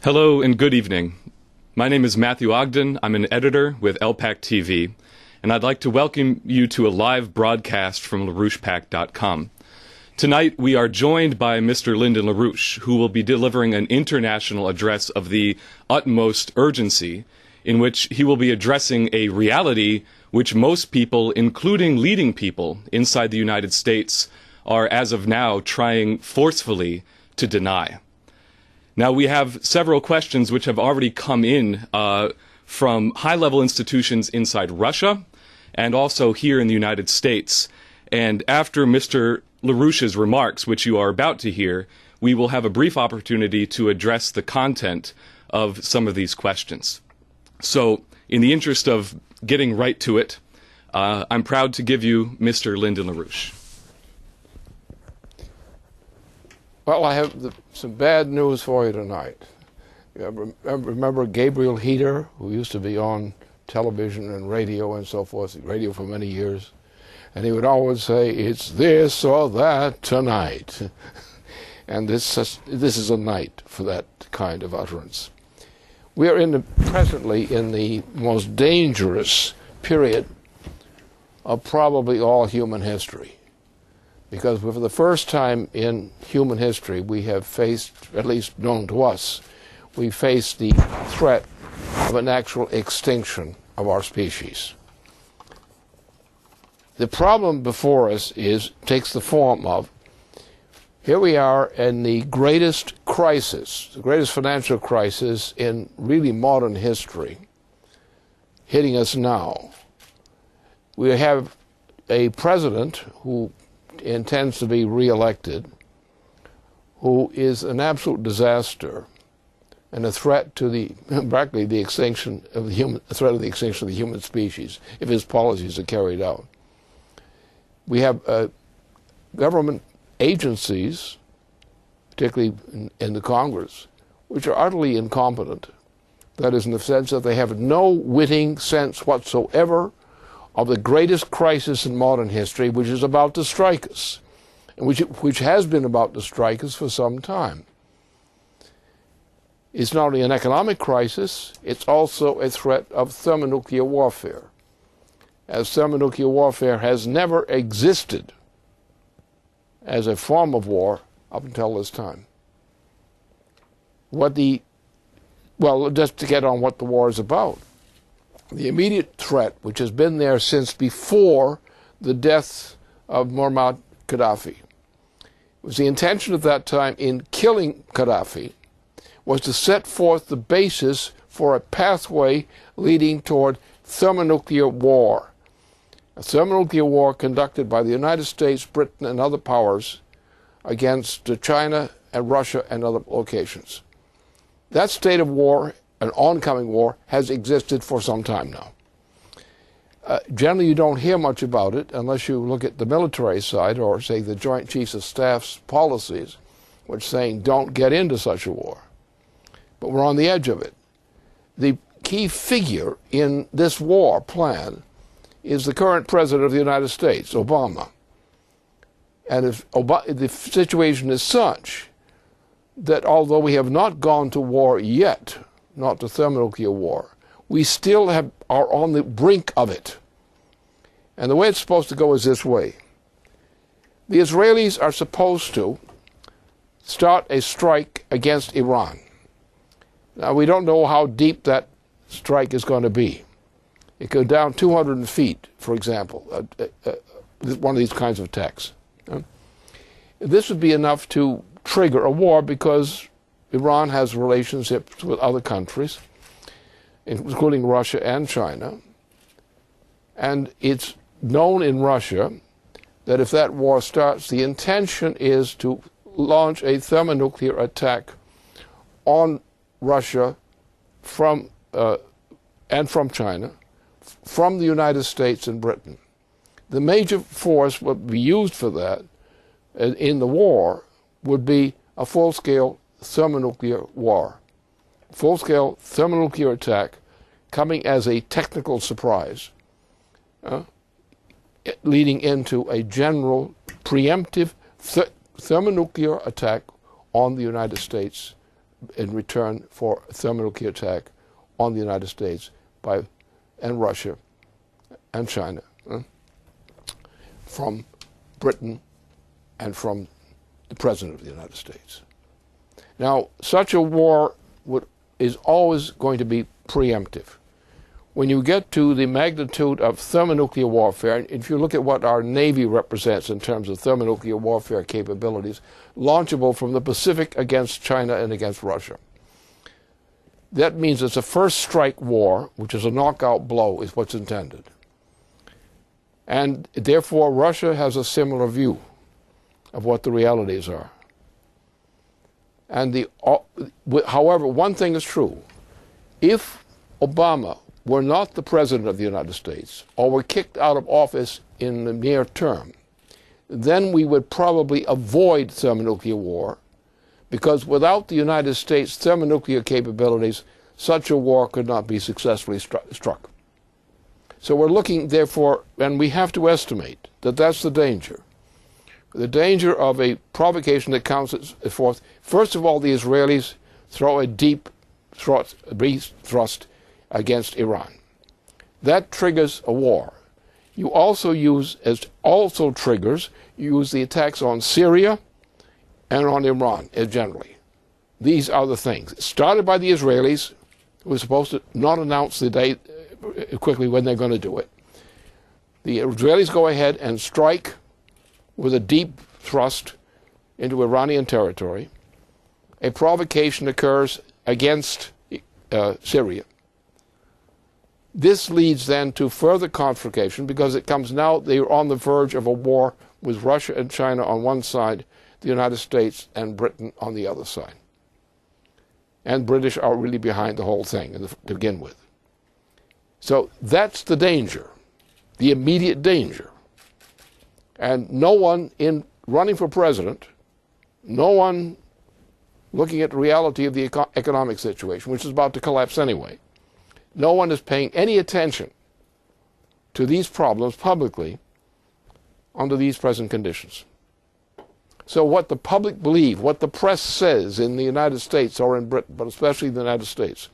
Hello and good evening. My name is Matthew Ogden. I'm an editor with LPAC TV, and I'd like to welcome you to a live broadcast from LaRouchePAC.com. Tonight we are joined by Mr. Lyndon LaRouche, who will be delivering an international address of the utmost urgency, in which he will be addressing a reality which most people, including leading people inside the United States, are as of now trying forcefully to deny. Now, we have several questions which have already come in from high-level institutions inside Russia and also here in the United States. And after Mr. LaRouche's remarks, which you are about to hear, we will have a brief opportunity to address the content of some of these questions. So, in the interest of getting right to it, I'm proud to give you Mr. Lyndon LaRouche. Well, I have some bad news for you tonight. Remember Gabriel Heater, who used to be on television and radio and so forth, radio for many years, and he would always say, "It's this or that tonight." And this is a night for that kind of utterance. We are presently in the most dangerous period of probably all human history. Because for the first time in human history, we have faced, at least known to us, we faced the threat of an actual extinction of our species. The problem before us takes the form of, here we are in the greatest crisis, the greatest financial crisis in really modern history, hitting us now. We have a president who intends to be reelected, who is an absolute disaster and a threat to practically the extinction of the human species if his policies are carried out. We have government agencies, particularly in the Congress, which are utterly incompetent. That is, in the sense that they have no witting sense whatsoever of the greatest crisis in modern history, which is about to strike us, and which has been about to strike us for some time. It's not only an economic crisis, it's also a threat of thermonuclear warfare, as thermonuclear warfare has never existed as a form of war up until this time. Just to get on what the war is about. The immediate threat, which has been there since before the death of Muammar Gaddafi, was the intention at that time in killing Gaddafi, was to set forth the basis for a pathway leading toward thermonuclear war. A thermonuclear war conducted by the United States, Britain, and other powers against China and Russia and other locations. That state of war, an oncoming war, has existed for some time now. Generally, you don't hear much about it unless you look at the military side or, say, the Joint Chiefs of Staff's policies, which saying don't get into such a war. But we're on the edge of it. The key figure in this war plan is the current President of the United States, Obama. And if the situation is such that although we have not gone to war yet, not to thermonuclear war, we still are on the brink of it. And the way it's supposed to go is this way. The Israelis are supposed to start a strike against Iran. Now, we don't know how deep that strike is going to be. It goes down 200 feet, for example, one of these kinds of attacks. This would be enough to trigger a war because Iran has relationships with other countries, including Russia and China. And it's known in Russia that if that war starts, the intention is to launch a thermonuclear attack on Russia and from China, from the United States and Britain. The major force would be used for that in the war would be a full-scale thermonuclear war, full-scale thermonuclear attack coming as a technical surprise, leading into a general preemptive thermonuclear attack on the United States in return for a thermonuclear attack on the United States and Russia and China from Britain and from the President of the United States. Now, such a war is always going to be preemptive. When you get to the magnitude of thermonuclear warfare, and if you look at what our Navy represents in terms of thermonuclear warfare capabilities, launchable from the Pacific against China and against Russia, that means it's a first strike war, which is a knockout blow, is what's intended. And therefore, Russia has a similar view of what the realities are. And however, one thing is true. If Obama were not the President of the United States, or were kicked out of office in the near term, then we would probably avoid thermonuclear war, because without the United States' thermonuclear capabilities, such a war could not be successfully struck. So we're looking, therefore, and we have to estimate that that's the danger. The danger of a provocation that counts as forth. First of all, the Israelis throw a deep thrust against Iran. That triggers a war. You also use the attacks on Syria and on Iran generally. These are the things. It started by the Israelis, who were supposed to not announce the date quickly when they're going to do it. The Israelis go ahead and strike with a deep thrust into Iranian territory. A provocation occurs against Syria. This leads then to further confrontation, because it comes now, they're on the verge of a war with Russia and China on one side, the United States and Britain on the other side. And British are really behind the whole thing to begin with. So that's the danger, the immediate danger. And no one in running for president, no one looking at the reality of the economic situation, which is about to collapse anyway, no one is paying any attention to these problems publicly under these present conditions. So what the public believe, what the press says in the United States or in Britain, but especially the United States,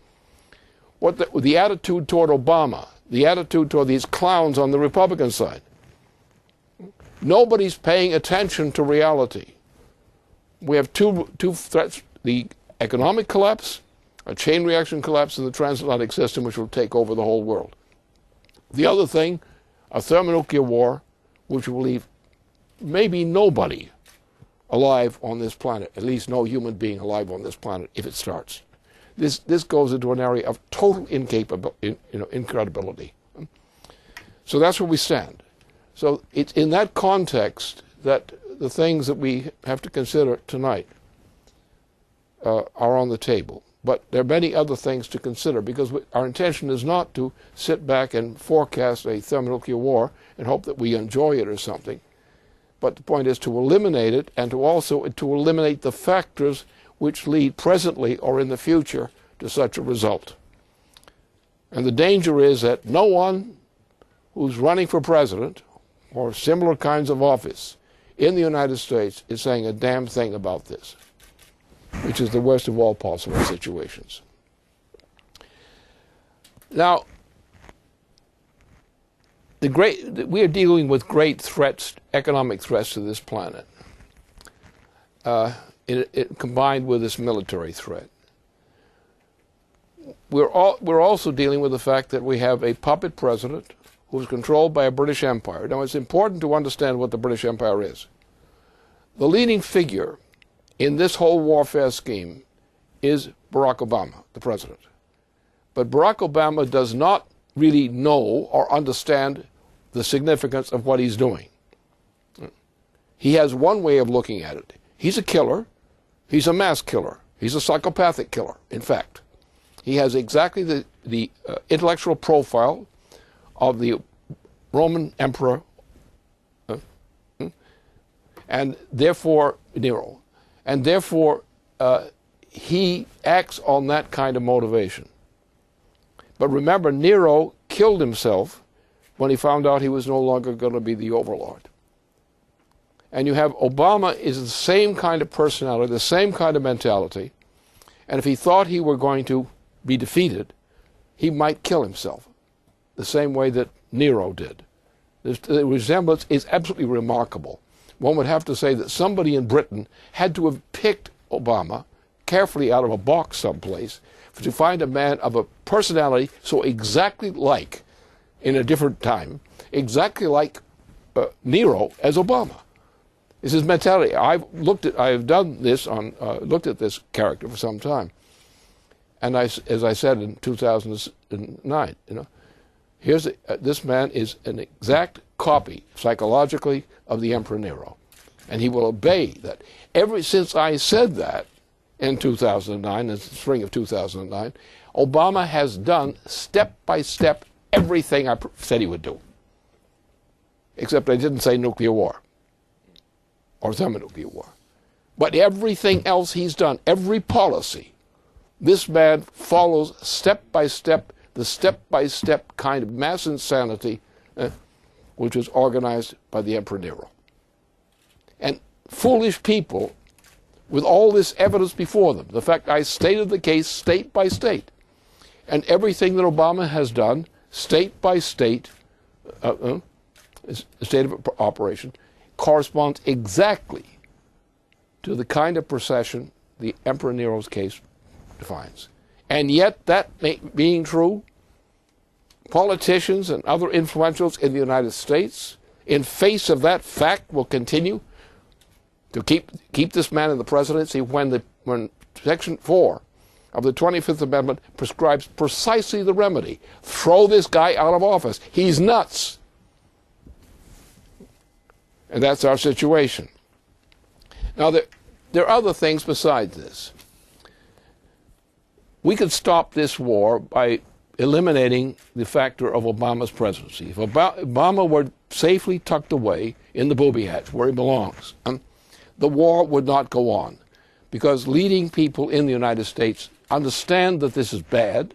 what the attitude toward Obama, the attitude toward these clowns on the Republican side, nobody's paying attention to reality. We have two threats: the economic collapse, a chain reaction collapse in the transatlantic system, which will take over the whole world. The other thing, a thermonuclear war, which will leave maybe nobody alive on this planet, at least no human being alive on this planet, if it starts. This goes into an area of total incredibility. So that's where we stand. So it's in that context that the things that we have to consider tonight are on the table. But there are many other things to consider, because our intention is not to sit back and forecast a thermonuclear war and hope that we enjoy it or something. But the point is to eliminate it, and to eliminate the factors which lead presently or in the future to such a result. And the danger is that no one who's running for president or similar kinds of office in the United States is saying a damn thing about this, which is the worst of all possible situations. Now, we are dealing with great threats, economic threats to this planet, combined with this military threat. We're also dealing with the fact that we have a puppet president who is controlled by a British Empire. Now, it's important to understand what the British Empire is. The leading figure in this whole warfare scheme is Barack Obama, the president. But Barack Obama does not really know or understand the significance of what he's doing. He has one way of looking at it. He's a killer. He's a mass killer. He's a psychopathic killer, in fact. He has exactly the intellectual profile of the Roman Emperor, and therefore Nero. And therefore, he acts on that kind of motivation. But remember, Nero killed himself when he found out he was no longer going to be the overlord. And you have Obama is the same kind of personality, the same kind of mentality, And if he thought he were going to be defeated, he might kill himself, the same way that Nero did. The resemblance is absolutely remarkable. One would have to say that somebody in Britain had to have picked Obama carefully out of a box someplace to find a man of a personality so exactly like, in a different time, exactly like Nero as Obama. It's his mentality. I've done this looked at this character for some time, and as I said in 2009, this man is an exact copy psychologically of the Emperor Nero, and he will obey that. Ever since I said that in 2009, in the spring of 2009, Obama has done step by step everything I said he would do, except I didn't say nuclear war or thermonuclear war. But everything else he's done, every policy, this man follows step by step, the step-by-step kind of mass insanity which was organized by the Emperor Nero. And foolish people, with all this evidence before them, the fact I stated the case state by state, and everything that Obama has done, state by state, state of operation, corresponds exactly to the kind of procession the Emperor Nero's case defines. And yet, that being true, politicians and other influentials in the United States, in face of that fact, will continue to keep this man in the presidency when Section 4 of the 25th Amendment prescribes precisely the remedy. Throw this guy out of office. He's nuts. And that's our situation. Now, there are other things besides this. We could stop this war by eliminating the factor of Obama's presidency. If Obama were safely tucked away in the booby hatch where he belongs, the war would not go on, because leading people in the United States understand that this is bad,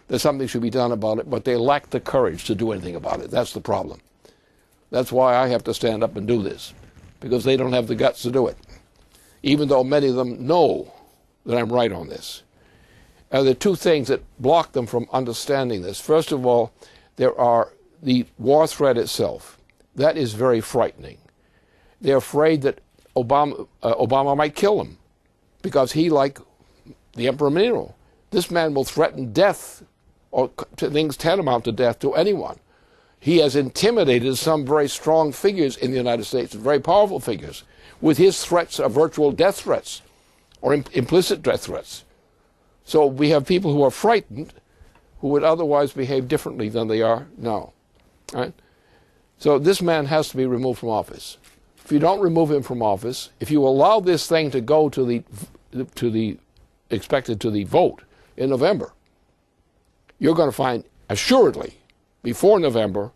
that something should be done about it, but they lack the courage to do anything about it. That's the problem. That's why I have to stand up and do this, because they don't have the guts to do it, even though many of them know that I'm right on this. There are two things that block them from understanding this. First of all, there are the war threat itself. That is very frightening. They're afraid that Obama might kill them, because he, like the Emperor Nero, this man will threaten death or things tantamount to death to anyone. He has intimidated some very strong figures in the United States, very powerful figures, with his threats of virtual death threats or implicit death threats. So we have people who are frightened who would otherwise behave differently than they are now. Right? So this man has to be removed from office. If you don't remove him from office, if you allow this thing to go to the vote in November, you're going to find, assuredly, before November,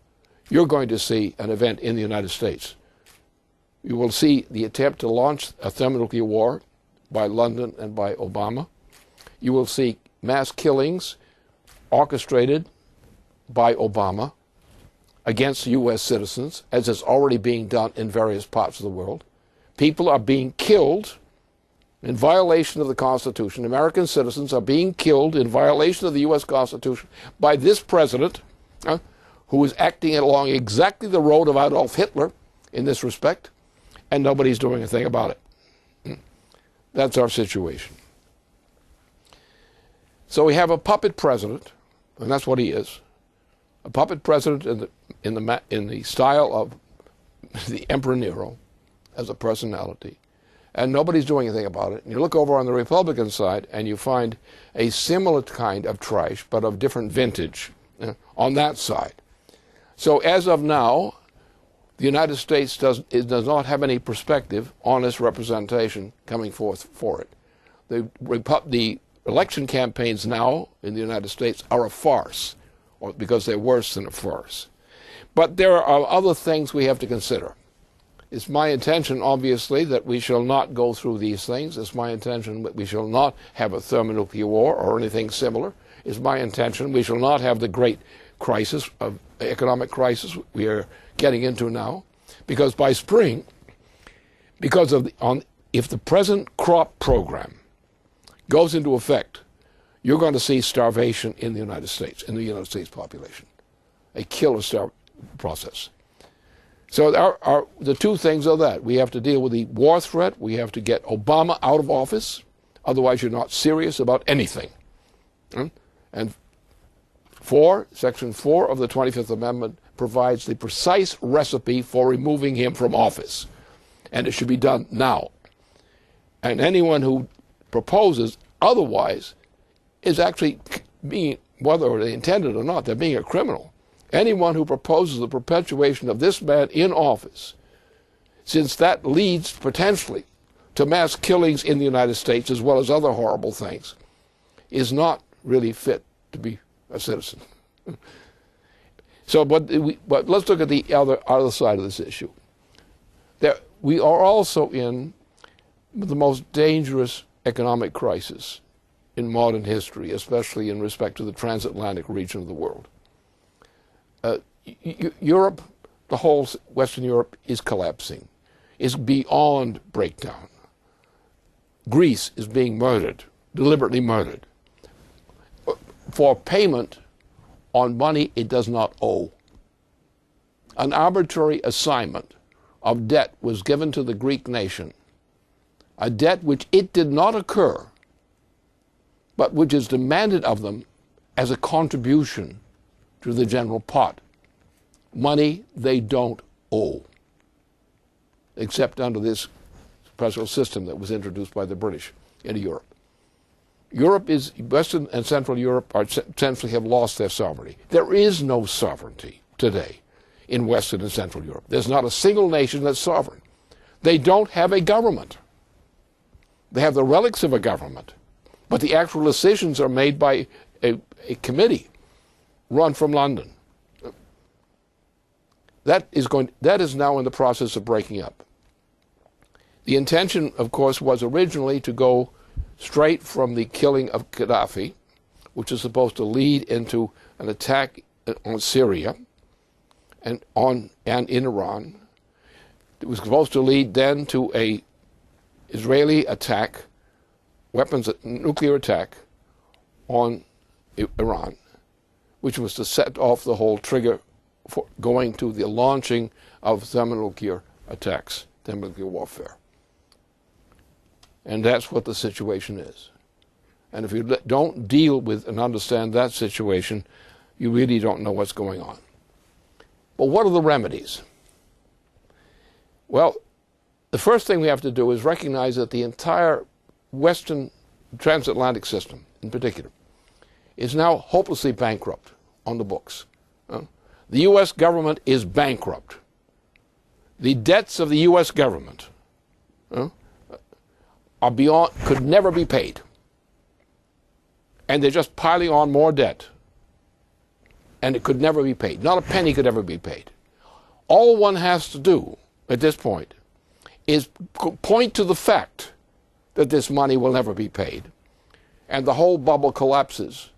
you're going to see an event in the United States. You will see the attempt to launch a thermonuclear war by London and by Obama. You will see mass killings orchestrated by Obama against U.S. citizens, as is already being done in various parts of the world. People are being killed in violation of the Constitution. American citizens are being killed in violation of the U.S. Constitution by this president, who is acting along exactly the road of Adolf Hitler in this respect, and nobody's doing a thing about it. That's our situation. So we have a puppet president, and that's what he is, a puppet president in the style of the Emperor Nero as a personality, and nobody's doing anything about it. And you look over on the Republican side, and you find a similar kind of trash, but of different vintage, on that side. So as of now, the United States does not have any perspective, honest representation coming forth for it. The election campaigns now in the United States are a farce, because they're worse than a farce. But there are other things we have to consider. It's my intention, obviously, that we shall not go through these things. It's my intention that we shall not have a thermonuclear war or anything similar. It's my intention we shall not have the great crisis of economic crisis we are getting into now, because by spring, if the present crop program goes into effect, you're going to see starvation in the United States, in the United States population. A killer process. So the two things are that. We have to deal with the war threat. We have to get Obama out of office. Otherwise, you're not serious about anything. And Section 4 of the 25th Amendment provides the precise recipe for removing him from office. And it should be done now. And anyone who proposes otherwise is actually being, whether they intended or not, they're being a criminal. Anyone who proposes the perpetuation of this man in office, since that leads potentially to mass killings in the United States as well as other horrible things, is not really fit to be a citizen. So, but let's look at the other side of this issue. We are also in the most dangerous economic crisis in modern history, especially in respect to the transatlantic region of the world. Europe, the whole Western Europe, is collapsing, is beyond breakdown. Greece is being murdered, deliberately murdered, for payment on money it does not owe. An arbitrary assignment of debt was given to the Greek nation, a debt which it did not incur, but which is demanded of them as a contribution to the general pot. Money they don't owe, except under this special system that was introduced by the British into Europe. Western and Central Europe essentially have lost their sovereignty. There is no sovereignty today in Western and Central Europe. There's not a single nation that's sovereign. They don't have a government. They have the relics of a government, but the actual decisions are made by a committee run from London. That is now in the process of breaking up. The intention, of course, was originally to go straight from the killing of Gaddafi, which is supposed to lead into an attack on Syria and in Iran. It was supposed to lead then to a Israeli attack, nuclear attack on Iran, which was to set off the whole trigger for going to the launching of thermonuclear attacks, thermonuclear warfare. And that's what the situation is. And if you don't deal with and understand that situation, you really don't know what's going on. But what are the remedies? Well, the first thing we have to do is recognize that the entire Western transatlantic system, in particular, is now hopelessly bankrupt on the books. The U.S. government is bankrupt. The debts of the U.S. government are beyond, could never be paid. And they're just piling on more debt. And it could never be paid. Not a penny could ever be paid. All one has to do at this point is point to the fact that this money will never be paid. And the whole bubble collapses.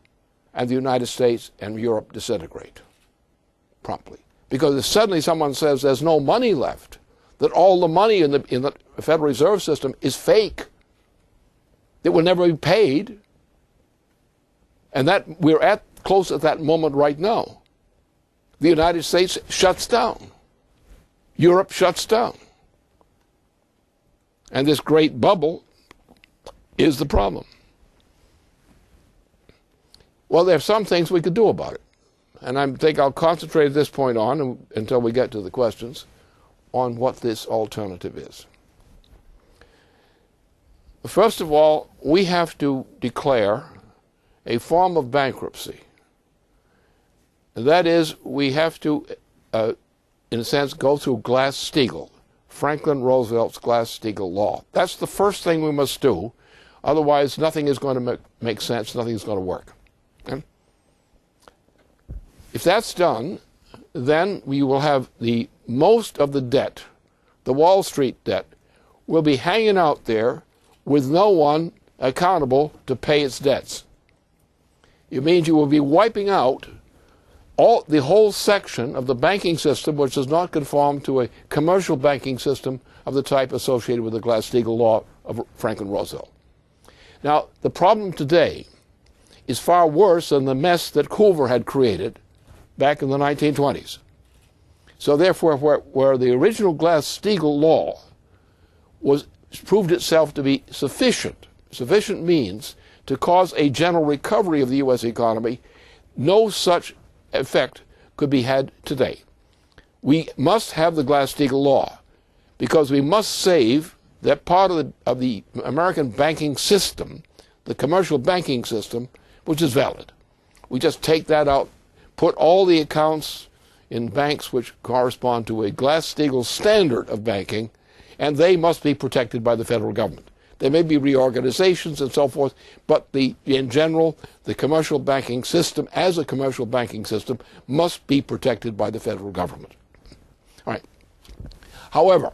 And the United States and Europe disintegrate promptly. Because if suddenly someone says there's no money left, that all the money in the Federal Reserve System is fake, it will never be paid, and that we're close at that moment right now. The United States shuts down. Europe shuts down. And this great bubble is the problem. Well, there are some things we could do about it. And I think I'll concentrate at this point on, until we get to the questions, on what this alternative is. First of all, we have to declare a form of bankruptcy. That is, we have to, in a sense, go through Glass-Steagall, Franklin Roosevelt's Glass-Steagall law. That's the first thing we must do. Otherwise, nothing is going to make sense, nothing is going to work. Okay? If that's done, then we will have most of the debt, the Wall Street debt, will be hanging out there with no one accountable to pay its debts. It means you will be wiping out the whole section of the banking system which does not conform to a commercial banking system of the type associated with the Glass-Steagall law of Franklin Roosevelt. Now, the problem today is far worse than the mess that Hoover had created back in the 1920s. So therefore, where the original Glass-Steagall law proved itself to be sufficient means to cause a general recovery of the U.S. economy, no such effect could be had today. We must have the Glass-Steagall law because we must save that part of the American banking system, the commercial banking system, which is valid. We just take that out, put all the accounts in banks which correspond to a Glass-Steagall standard of banking, and they must be protected by the federal government. There may be reorganizations and so forth, but in general, the commercial banking system, as a commercial banking system, must be protected by the federal government. All right. However,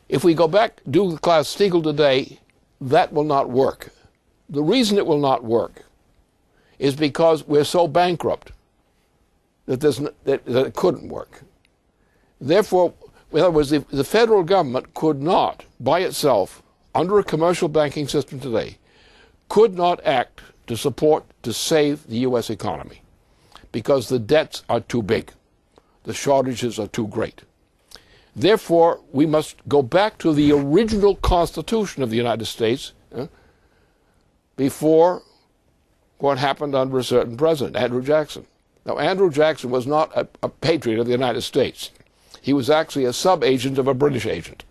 if we go back, do the Glass-Steagall today, that will not work. The reason it will not work is because we're so bankrupt that it couldn't work. Therefore, in other words, the federal government could not, by itself, under a commercial banking system today, could not act to save the U.S. economy because the debts are too big. The shortages are too great. Therefore, we must go back to the original Constitution of the United States before what happened under a certain president, Andrew Jackson. Now, Andrew Jackson was not a patriot of the United States. He was actually a sub-agent of a British agent.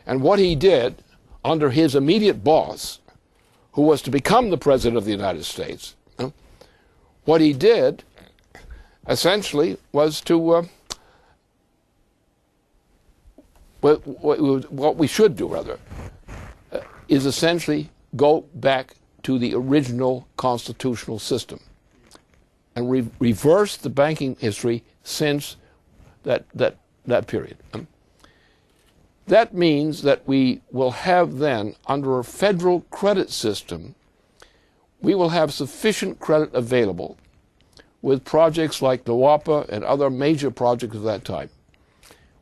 And what he did under his immediate boss, who was to become the President of the United States, what he did essentially was to, what we should do, rather, is essentially go back to the original constitutional system and reverse the banking history since that period. That means that we will have then, under a federal credit system, we will have sufficient credit available with projects like the WAPA and other major projects of that type,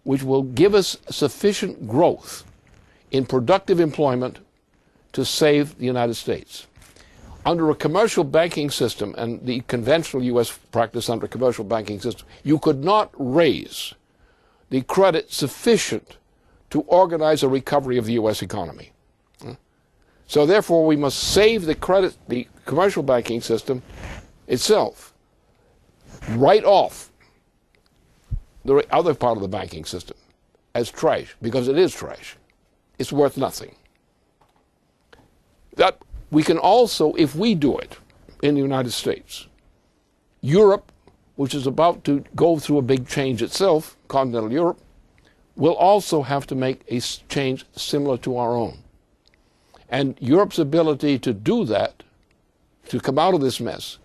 which will give us sufficient growth in productive employment to save the United States. Under a commercial banking system and the conventional U.S. practice under a commercial banking system, you could not raise the credit sufficient to organize a recovery of the U.S. economy. So therefore, we must save the commercial banking system itself, write off the other part of the banking system as trash, because it is trash. It's worth nothing. That we can also, if we do it in the United States, Europe, which is about to go through a big change itself, continental Europe, will also have to make a change similar to our own. And Europe's ability to do that, to come out of this mess,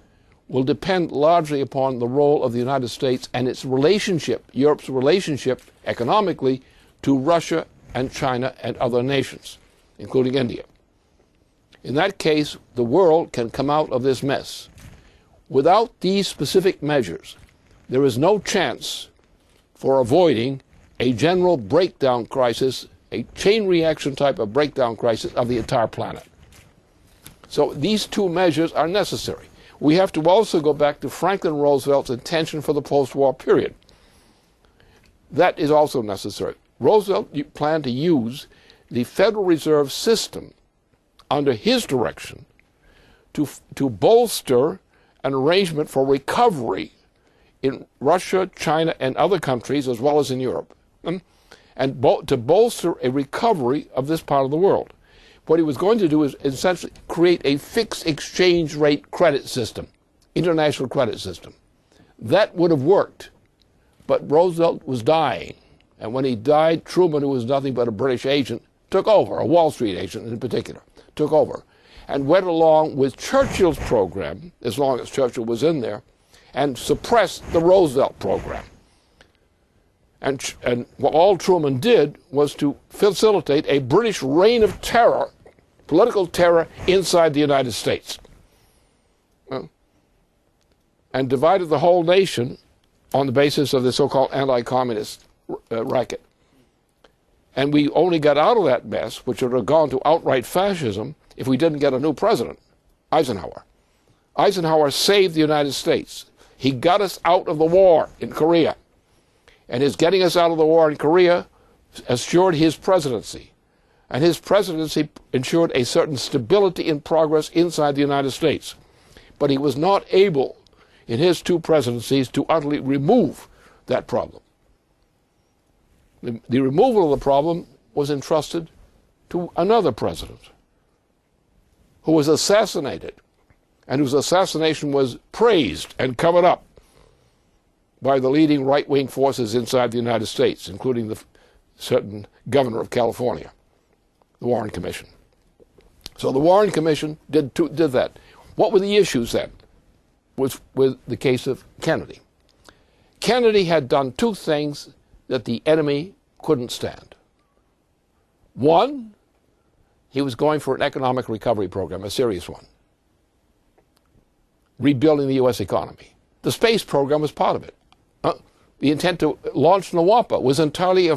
will depend largely upon the role of the United States and its relationship, Europe's relationship economically, to Russia and China and other nations, including India. In that case, the world can come out of this mess. Without these specific measures, there is no chance for avoiding a general breakdown crisis, a chain reaction type of breakdown crisis of the entire planet. So these two measures are necessary. We have to also go back to Franklin Roosevelt's intention for the post-war period. That is also necessary. Roosevelt planned to use the Federal Reserve System under his direction to bolster an arrangement for recovery in Russia, China, and other countries, as well as in Europe, and to bolster a recovery of this part of the world. What he was going to do is essentially create a fixed exchange rate credit system, international credit system. That would have worked, but Roosevelt was dying. And when he died, Truman, who was nothing but a British agent, took over, a Wall Street agent in particular, took over, and went along with Churchill's program, as long as Churchill was in there, and suppressed the Roosevelt program. And what all Truman did was to facilitate a British reign of terror, political terror, inside the United States. And divided the whole nation on the basis of the so-called anti-communist racket. And we only got out of that mess, which would have gone to outright fascism, if we didn't get a new president, Eisenhower. Eisenhower saved the United States. He got us out of the war in Korea. And his getting us out of the war in Korea assured his presidency. And his presidency ensured a certain stability in progress inside the United States. But he was not able, in his two presidencies, to utterly remove that problem. The removal of the problem was entrusted to another president who was assassinated, and whose assassination was praised and covered up by the leading right-wing forces inside the United States, including the certain governor of California, the Warren Commission. So the Warren Commission did that. What were the issues then with the case of Kennedy? Kennedy had done two things that the enemy couldn't stand. One, he was going for an economic recovery program, a serious one, rebuilding the U.S. economy. The space program was part of it. The intent to launch NAWAPA was entirely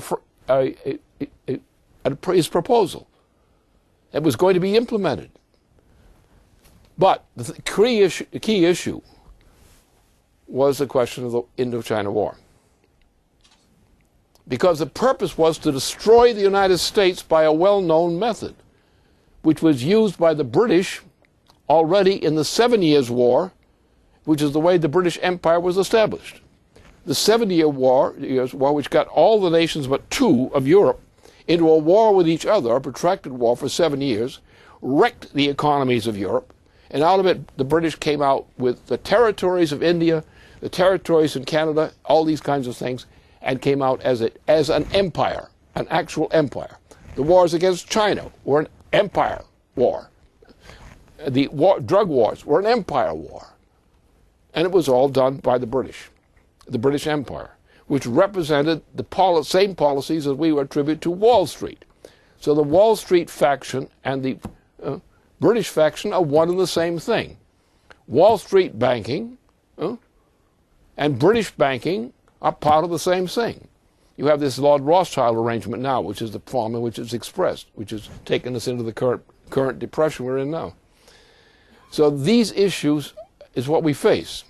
his proposal. It was going to be implemented. But the key issue was the question of the Indochina War. Because the purpose was to destroy the United States by a well-known method, which was used by the British already in the 7 Years' War, which is the way the British Empire was established. The 7-Year War, which got all the nations but two of Europe into a war with each other, a protracted war for 7 years, wrecked the economies of Europe, and out of it the British came out with the territories of India, the territories in Canada, all these kinds of things, and came out as an empire, an actual empire. The wars against China were an empire war. The drug wars were an empire war. And it was all done by the British Empire, which represented the same policies as we attribute to Wall Street. So the Wall Street faction and the British faction are one and the same thing. Wall Street banking and British banking are part of the same thing. You have this Lord Rothschild arrangement now, which is the form in which it's expressed, which has taken us into the current depression we're in now. So these issues is what we face.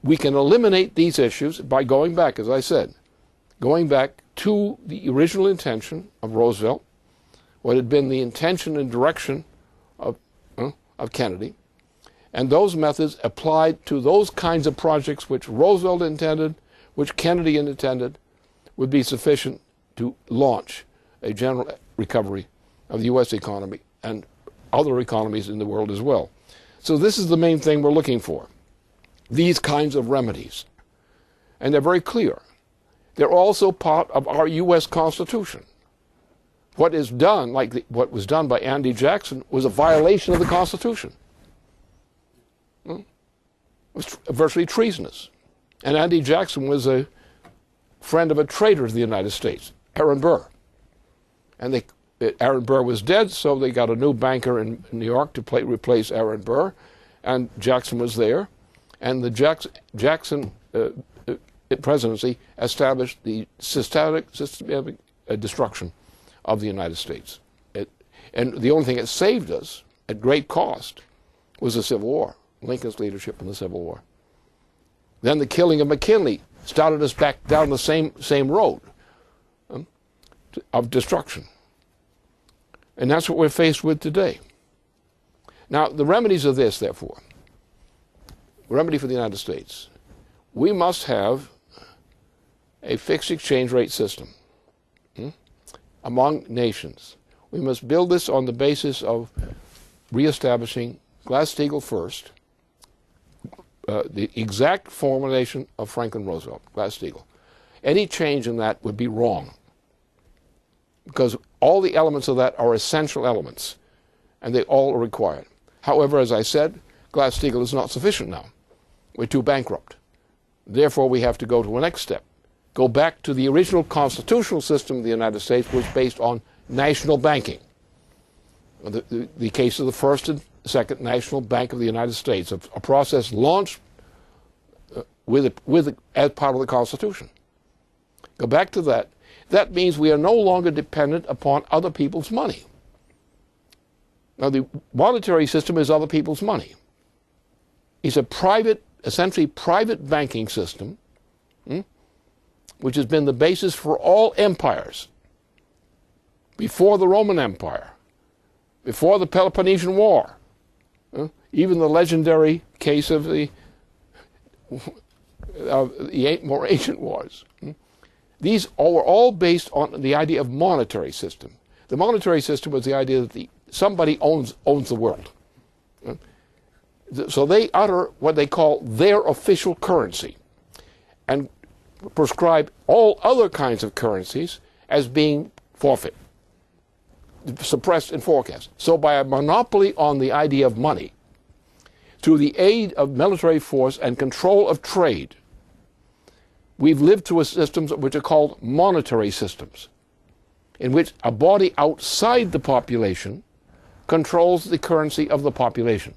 We can eliminate these issues by going back, as I said, going back to the original intention of Roosevelt, what had been the intention and direction of Kennedy, and those methods applied to those kinds of projects which Roosevelt intended, which Kennedy intended, would be sufficient to launch a general recovery of the U.S. economy and other economies in the world as well. So this is the main thing we're looking for, these kinds of remedies. And they're very clear. They're also part of our U.S. Constitution. What is done, what was done by Andy Jackson, was a violation of the Constitution. It was virtually treasonous. And Andy Jackson was a friend of a traitor to the United States, Aaron Burr. And Aaron Burr was dead, so they got a new banker in New York to replace Aaron Burr, and Jackson was there. And the Jackson presidency established the systematic destruction of the United States. And the only thing that saved us at great cost was the Civil War, Lincoln's leadership in the Civil War. Then the killing of McKinley started us back down the same road of destruction. And that's what we're faced with today. Now, the remedies are this, therefore. Remedy for the United States. We must have a fixed exchange rate system among nations. We must build this on the basis of reestablishing Glass-Steagall first, the exact formulation of Franklin Roosevelt, Glass-Steagall. Any change in that would be wrong, because all the elements of that are essential elements, and they all are required. However, as I said, Glass-Steagall is not sufficient now. We're too bankrupt. Therefore, we have to go to a next step. Go back to the original constitutional system of the United States, which was based on national banking. The case of the first and second National Bank of the United States, a process launched as part of the Constitution. Go back to that. That means we are no longer dependent upon other people's money. Now, the monetary system is other people's money. It's a private, essentially private banking system, which has been the basis for all empires. Before the Roman Empire, before the Peloponnesian War, even the legendary case of the more ancient wars. These were all based on the idea of monetary system. The monetary system was the idea that somebody owns the world. So they utter what they call their official currency and prescribe all other kinds of currencies as being forfeit, suppressed and forecast. So by a monopoly on the idea of money, through the aid of military force and control of trade, we've lived through systems which are called monetary systems, in which a body outside the population controls the currency of the population.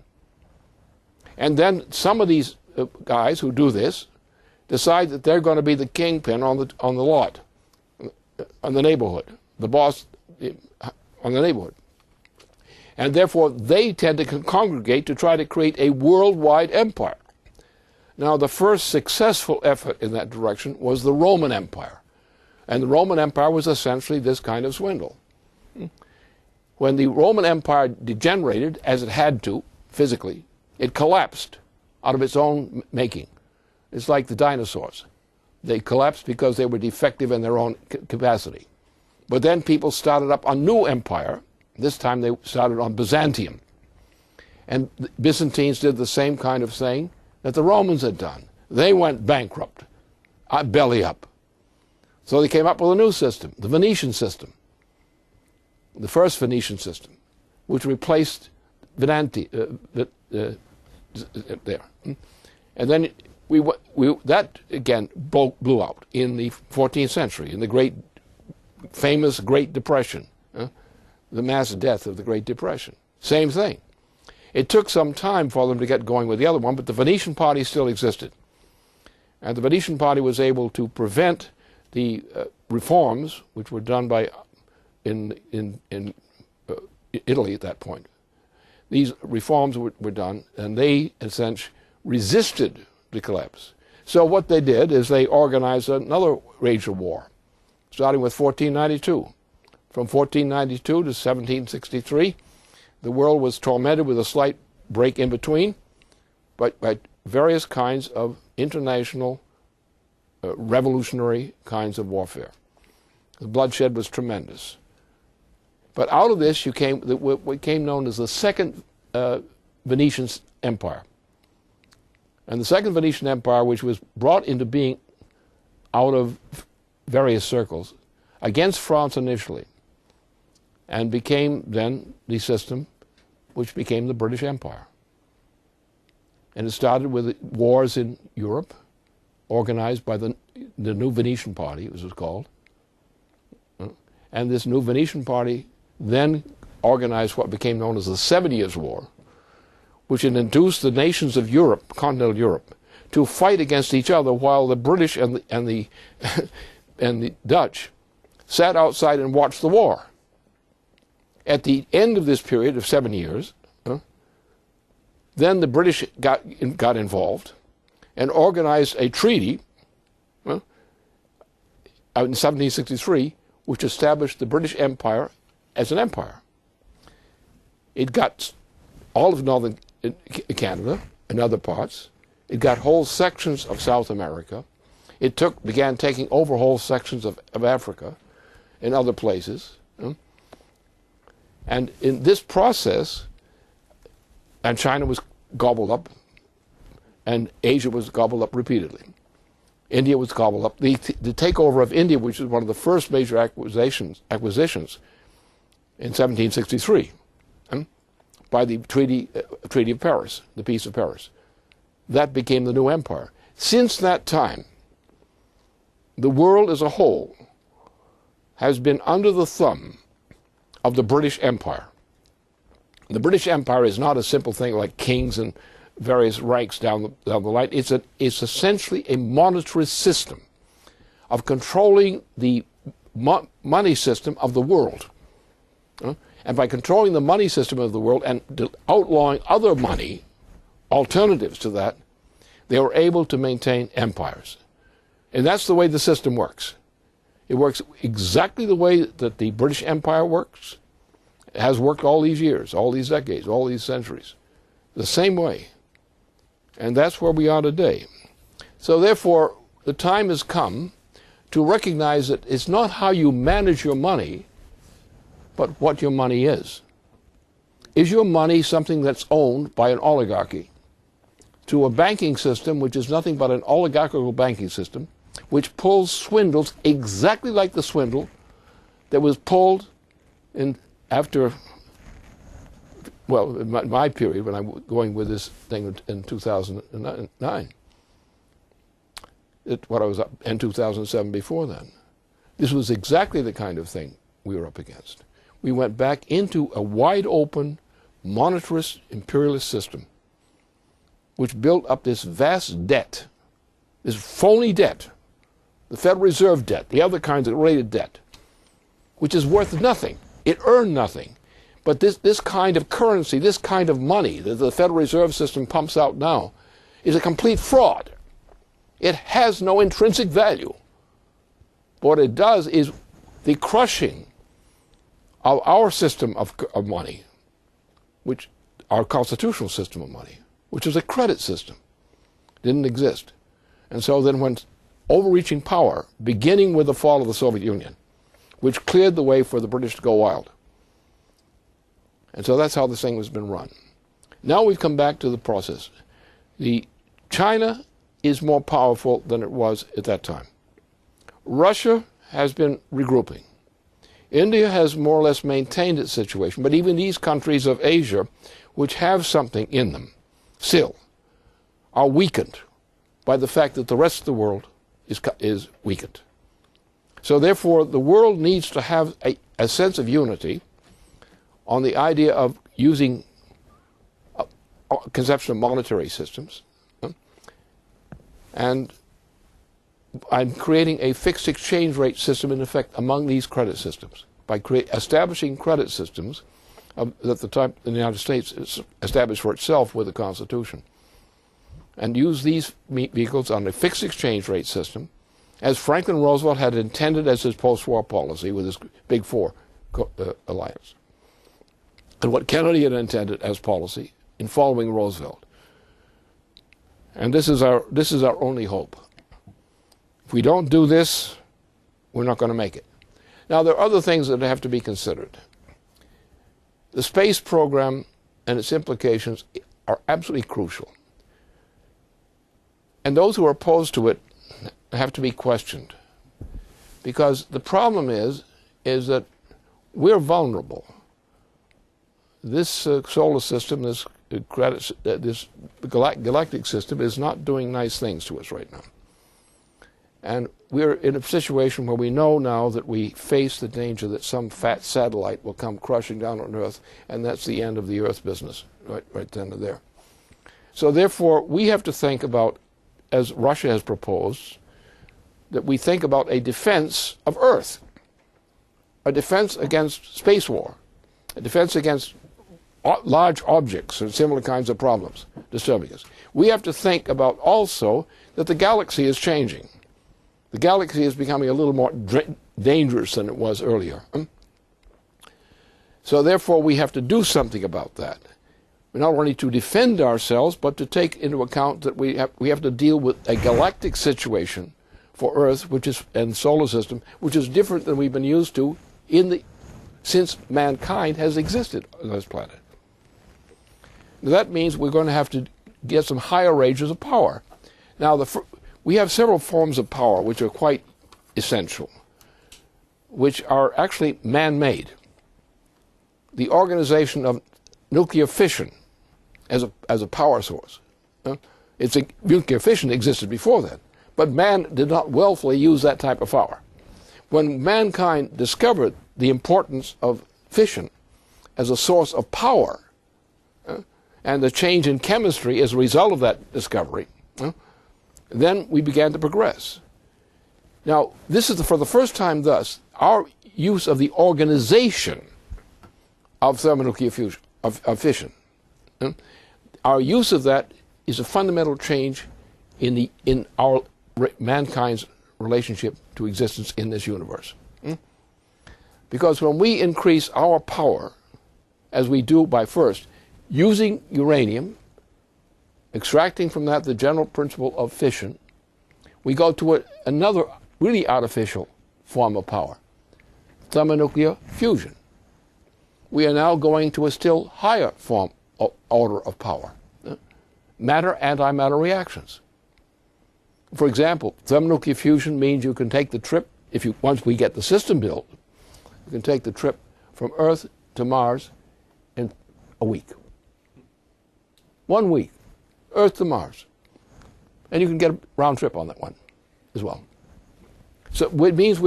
And then some of these guys who do this decide that they're going to be the kingpin on the lot, on the neighborhood, the boss on the neighborhood. And therefore, they tend to congregate to try to create a worldwide empire. Now, the first successful effort in that direction was the Roman Empire. And the Roman Empire was essentially this kind of swindle. When the Roman Empire degenerated, as it had to, physically, it collapsed out of its own making. It's like the dinosaurs. They collapsed because they were defective in their own capacity. But then people started up a new empire. This time they started on Byzantium. And the Byzantines did the same kind of thing that the Romans had done. They went bankrupt, belly up. So they came up with a new system, the Venetian system, the first Venetian system, which replaced there. And then that again blew out in the 14th century, in the famous Great Depression, the mass death of the Great Depression. Same thing. It took some time for them to get going with the other one, but the Venetian party still existed. And the Venetian party was able to prevent the reforms, which were done in Italy at that point. These reforms were done, and they essentially resisted the collapse. So what they did is they organized another rage of war, starting with 1492. From 1492 to 1763, the world was tormented with a slight break in between, but by various kinds of international revolutionary kinds of warfare. The bloodshed was tremendous. But out of this came what became known as the Second Venetian Empire. And the Second Venetian Empire, which was brought into being out of various circles against France initially, and became then the system which became the British Empire. And it started with wars in Europe, organized by the New Venetian Party, as it was called. And this New Venetian Party then organized what became known as the 7 Years' War, which had induced the nations of Europe, continental Europe, to fight against each other while the British and the Dutch sat outside and watched the war. At the end of this period of 7 years, then the British got involved and organized a treaty in 1763, which established the British Empire as an empire. It got all of northern Canada and other parts. It got whole sections of South America. It began taking over whole sections of Africa and other places. And in this process, and China was gobbled up, and Asia was gobbled up repeatedly. India was gobbled up. The takeover of India, which was one of the first major acquisitions in 1763, by the Treaty of Paris, the Peace of Paris. That became the new empire. Since that time, the world as a whole has been under the thumb of the British Empire. The British Empire is not a simple thing like kings and various ranks down the line. It's essentially a monetary system of controlling the money system of the world. And by controlling the money system of the world and outlawing other money, alternatives to that, they were able to maintain empires. And that's the way the system works. It works exactly the way that the British Empire works. It has worked all these years, all these decades, all these centuries. The same way. And that's where we are today. So therefore, the time has come to recognize that it's not how you manage your money, but what your money is. Is your money something that's owned by an oligarchy to a banking system which is nothing but an oligarchical banking system, which pulls swindles exactly like the swindle that was pulled after, well, in my period when I'm going with this thing in 2009. What I was up in 2007 before then. This was exactly the kind of thing we were up against. We went back into a wide open, monetarist, imperialist system, which built up this vast debt, this phony debt, the Federal Reserve debt, the other kinds of related debt, which is worth nothing. It earned nothing. But this kind of currency, this kind of money that the Federal Reserve System pumps out now is a complete fraud. It has no intrinsic value. What it does is the crushing of our system of money, which our constitutional system of money, which is a credit system, didn't exist. And so then when overreaching power, beginning with the fall of the Soviet Union, which cleared the way for the British to go wild. And so that's how this thing has been run. Now we've come back to the process. China is more powerful than it was at that time. Russia has been regrouping. India has more or less maintained its situation, but even these countries of Asia, which have something in them, still, are weakened by the fact that the rest of the world is weakened. So therefore, the world needs to have a sense of unity on the idea of using a conception of monetary systems, and I'm creating a fixed exchange rate system in effect among these credit systems by establishing credit systems that the type the United States established for itself with the Constitution, and use these vehicles on a fixed exchange rate system as Franklin Roosevelt had intended as his post-war policy with his Big Four alliance, and what Kennedy had intended as policy in following Roosevelt. And this is our only hope. If we don't do this, we're not going to make it. Now, there are other things that have to be considered. The space program and its implications are absolutely crucial. And those who are opposed to it have to be questioned. Because the problem is that we're vulnerable. This solar system, this galactic system is not doing nice things to us right now. And we're in a situation where we know now that we face the danger that some fat satellite will come crushing down on Earth, and that's the end of the Earth business, right then and there. So therefore, we have to think about, as Russia has proposed, that we think about a defense of Earth, a defense against space war, a defense against large objects and similar kinds of problems disturbing us. We have to think about also that the galaxy is changing. The galaxy is becoming a little more dangerous than it was earlier. So therefore we have to do something about that. Not only to defend ourselves, but to take into account that we have to deal with a galactic situation for Earth, and solar system, which is different than we've been used to since mankind has existed on this planet. That means we're going to have to get some higher ranges of power. Now, we have several forms of power which are quite essential, which are actually man-made. The organization of nuclear fission as a power source. Nuclear fission existed before that, but man did not willfully use that type of power. When mankind discovered the importance of fission as a source of power, and the change in chemistry as a result of that discovery, then we began to progress. Now, this is for the first time thus, our use of the organization of thermonuclear fusion, of fission. Our use of that is a fundamental change in our mankind's relationship to existence in this universe. Because when we increase our power, as we do by first using uranium, extracting from that the general principle of fission, we go to another really artificial form of power, thermonuclear fusion. We are now going to a still higher form of order of power, matter-antimatter reactions. For example, thermonuclear fusion means you can take the trip, once we get the system built, you can take the trip from Earth to Mars in a week. 1 week, Earth to Mars. And you can get a round trip on that one as well. So it means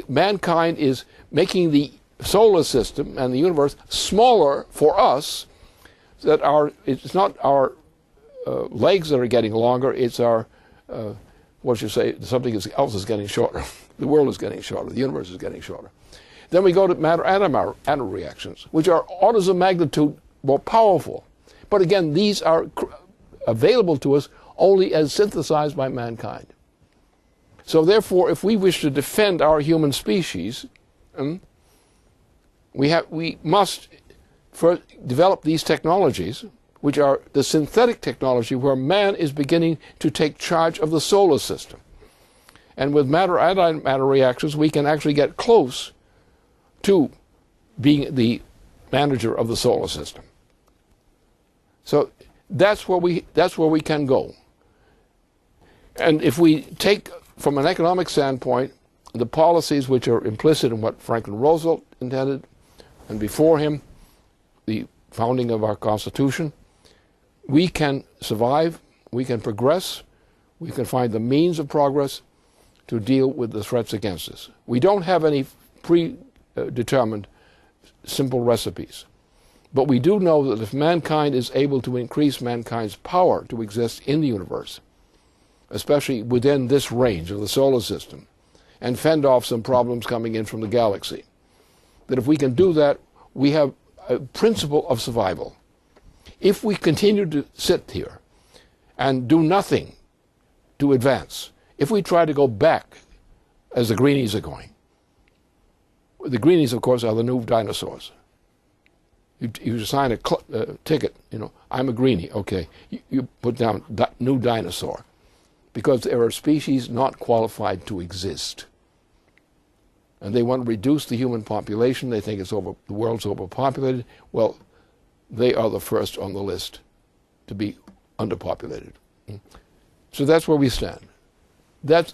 mankind is making the solar system and the universe smaller for us, that it's not our legs that are getting longer, it's our, something else is getting shorter. The world is getting shorter, the universe is getting shorter. Then we go to matter-antimatter reactions, which are orders of magnitude more powerful. But again, these are available to us only as synthesized by mankind. So therefore, if we wish to defend our human species, we must first develop these technologies, which are the synthetic technology where man is beginning to take charge of the solar system. And with matter-antimatter reactions, we can actually get close to being the manager of the solar system. So that's where we can go. And if we take, from an economic standpoint, the policies which are implicit in what Franklin Roosevelt intended, and before him, the founding of our Constitution, we can survive, we can progress, we can find the means of progress to deal with the threats against us. We don't have any predetermined simple recipes. But we do know that if mankind is able to increase mankind's power to exist in the universe, especially within this range of the solar system, and fend off some problems coming in from the galaxy, that if we can do that, we have a principle of survival. If we continue to sit here and do nothing to advance, if we try to go back, as the greenies are going, the greenies, of course, are the new dinosaurs. You sign a ticket, I'm a greenie, okay. You put down new dinosaur, because there are species not qualified to exist. And they want to reduce the human population. They think the world's overpopulated. Well, they are the first on the list to be underpopulated. So that's where we stand. That's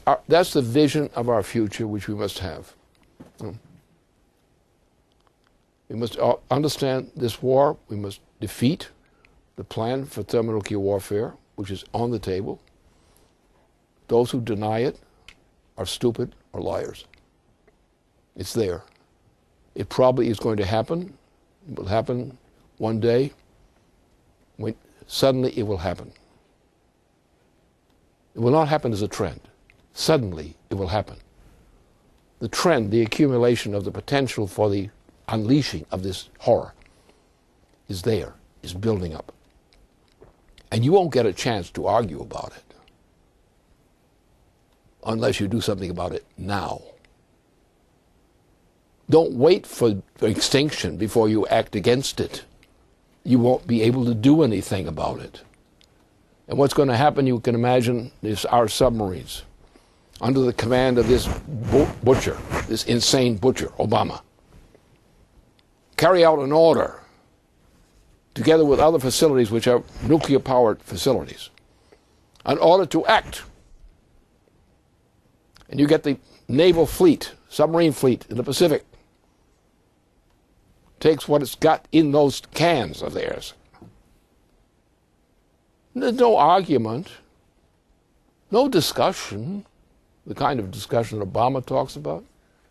the vision of our future which we must have. We must understand this war. We must defeat the plan for thermonuclear warfare, which is on the table. Those who deny it are stupid or liars. It's there. It probably is going to happen. It will happen one day. When suddenly it will happen. It will not happen as a trend. Suddenly it will happen. The trend, the accumulation of the potential for the unleashing of this horror is there, is building up. And you won't get a chance to argue about it unless you do something about it now. Don't wait for extinction before you act against it. You won't be able to do anything about it. And what's going to happen, you can imagine, is our submarines, under the command of this butcher, this insane butcher, Obama, carry out an order, together with other facilities which are nuclear-powered facilities, an order to act. And you get the naval fleet, submarine fleet in the Pacific, takes what it's got in those cans of theirs. There's no argument, no discussion, the kind of discussion that Obama talks about.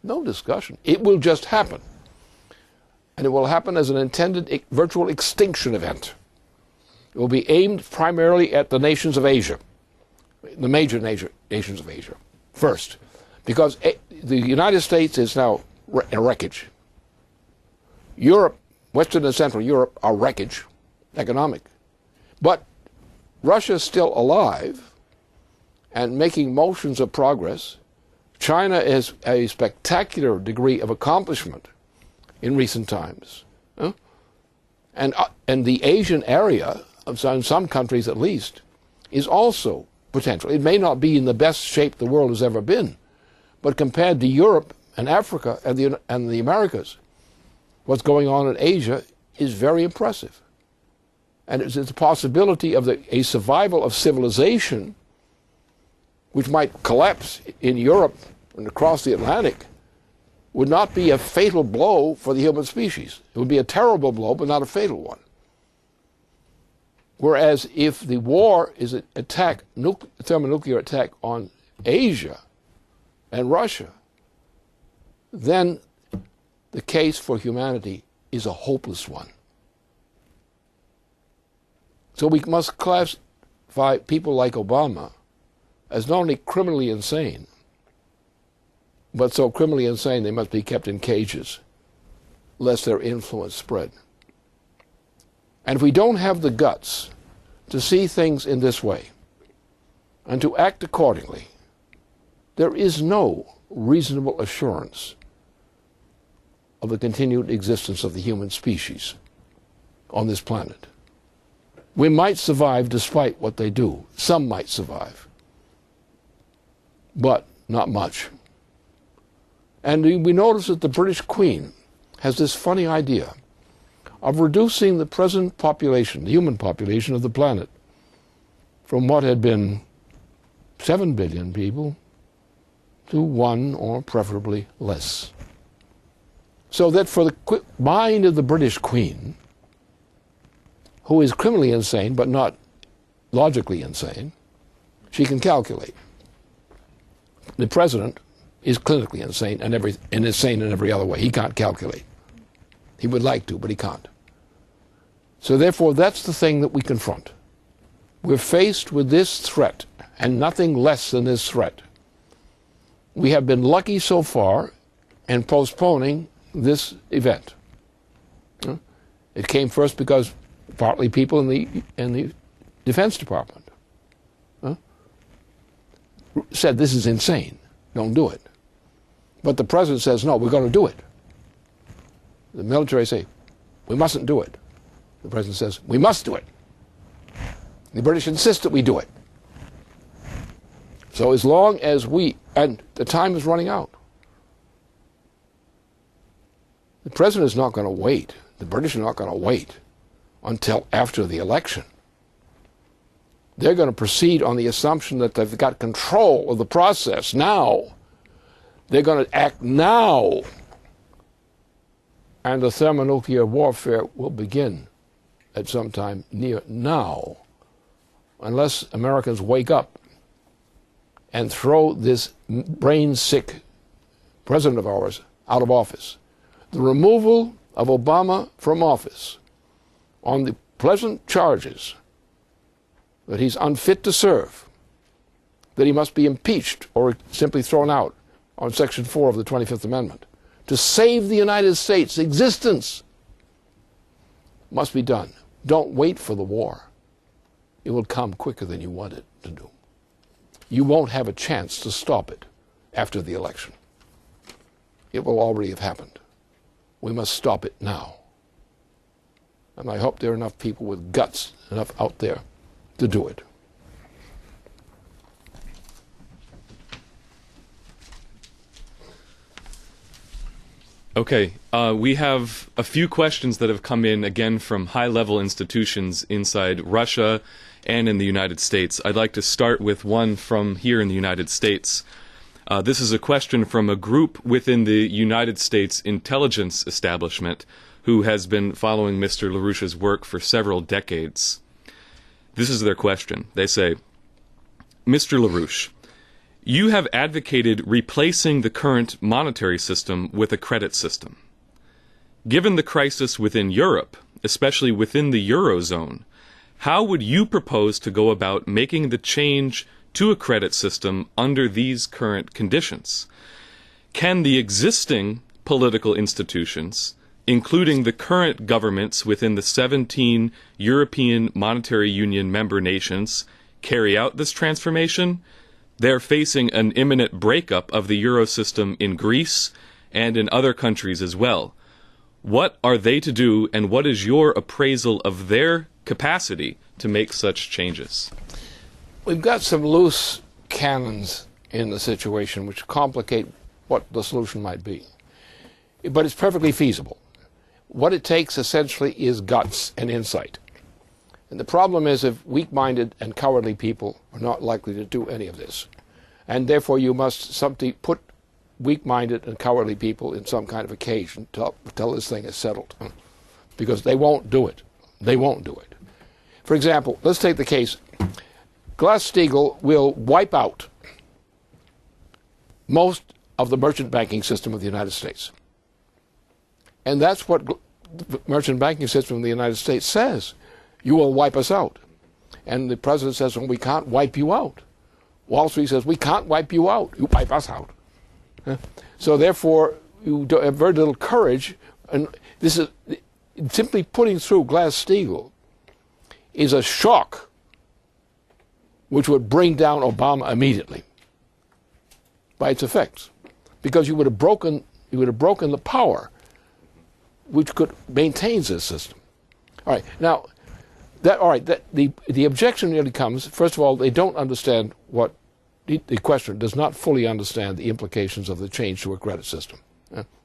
No discussion. It will just happen. And it will happen as an intended virtual extinction event. It will be aimed primarily at the nations of Asia, the major nations of Asia, first. Because the United States is now in wreckage. Europe Western and Central Europe are wreckage, economic. But Russia is still alive and making motions of progress. China is a spectacular degree of accomplishment in recent times. And the Asian area, in some countries at least, is also potential. It may not be in the best shape the world has ever been, but compared to Europe and Africa and the Americas, what's going on in Asia is very impressive. And it's a possibility of a survival of civilization which might collapse in Europe and across the Atlantic would not be a fatal blow for the human species. It would be a terrible blow, but not a fatal one. Whereas if the war is an attack, thermonuclear attack on Asia and Russia, then the case for humanity is a hopeless one. So we must classify people like Obama as not only criminally insane, but so criminally insane they must be kept in cages, lest their influence spread. And if we don't have the guts to see things in this way and to act accordingly, there is no reasonable assurance of the continued existence of the human species on this planet. We might survive despite what they do. Some might survive, but not much. And we notice that the British Queen has this funny idea of reducing the present population, the human population of the planet, from what had been 7 billion people to 1 or preferably less. So that for the mind of the British Queen, who is criminally insane but not logically insane, she can calculate. The president is clinically insane and insane in every other way. He can't calculate. He would like to, but he can't. So therefore, that's the thing that we confront. We're faced with this threat, and nothing less than this threat. We have been lucky so far in postponing this event. It came first because partly people in the Defense Department said this is insane, don't do it. But the president says, no, we're going to do it. The military say, we mustn't do it. The president says, we must do it. The British insist that we do it. So as long as and the time is running out. The president is not going to wait. The British are not going to wait until after the election. They're going to proceed on the assumption that they've got control of the process now. They're going to act now. And the thermonuclear warfare will begin at some time near now, unless Americans wake up and throw this brain-sick president of ours out of office. The removal of Obama from office on the pleasant charges that he's unfit to serve, that he must be impeached or simply thrown out on Section 4 of the 25th Amendment, to save the United States' existence, must be done. Don't wait for the war. It will come quicker than you want it to do. You won't have a chance to stop it after the election. It will already have happened. We must stop it now. And I hope there are enough people with guts enough out there to do it. Okay, we have a few questions that have come in again from high-level institutions inside Russia and in the United States. I'd like to start with one from here in the United States. This is a question from a group within the United States intelligence establishment who has been following Mr. LaRouche's work for several decades. This is their question. They say, Mr. LaRouche, you have advocated replacing the current monetary system with a credit system. Given the crisis within Europe, especially within the Eurozone, how would you propose to go about making the change to a credit system under these current conditions? Can the existing political institutions including the current governments within the 17 European Monetary Union member nations, carry out this transformation, they're facing an imminent breakup of the euro system in Greece and in other countries as well. What are they to do, and what is your appraisal of their capacity to make such changes? We've got some loose cannons in the situation which complicate what the solution might be. But it's perfectly feasible. What it takes essentially is guts and insight. And the problem is if weak-minded and cowardly people are not likely to do any of this. And therefore you must put weak-minded and cowardly people in some kind of a cage until this thing is settled. Because they won't do it. They won't do it. For example, let's take the case. Glass-Steagall will wipe out most of the merchant banking system of the United States. And that's what the merchant banking system of the United States says. You will wipe us out. And the president says, well, we can't wipe you out. Wall Street says, we can't wipe you out. You wipe us out. So therefore, you have very little courage. And this is simply putting through Glass-Steagall is a shock which would bring down Obama immediately by its effects, because you would have broken the power which could maintain this system. All right, now the objection really comes. First of all, they don't understand what the questioner does not fully understand the implications of the change to a credit system.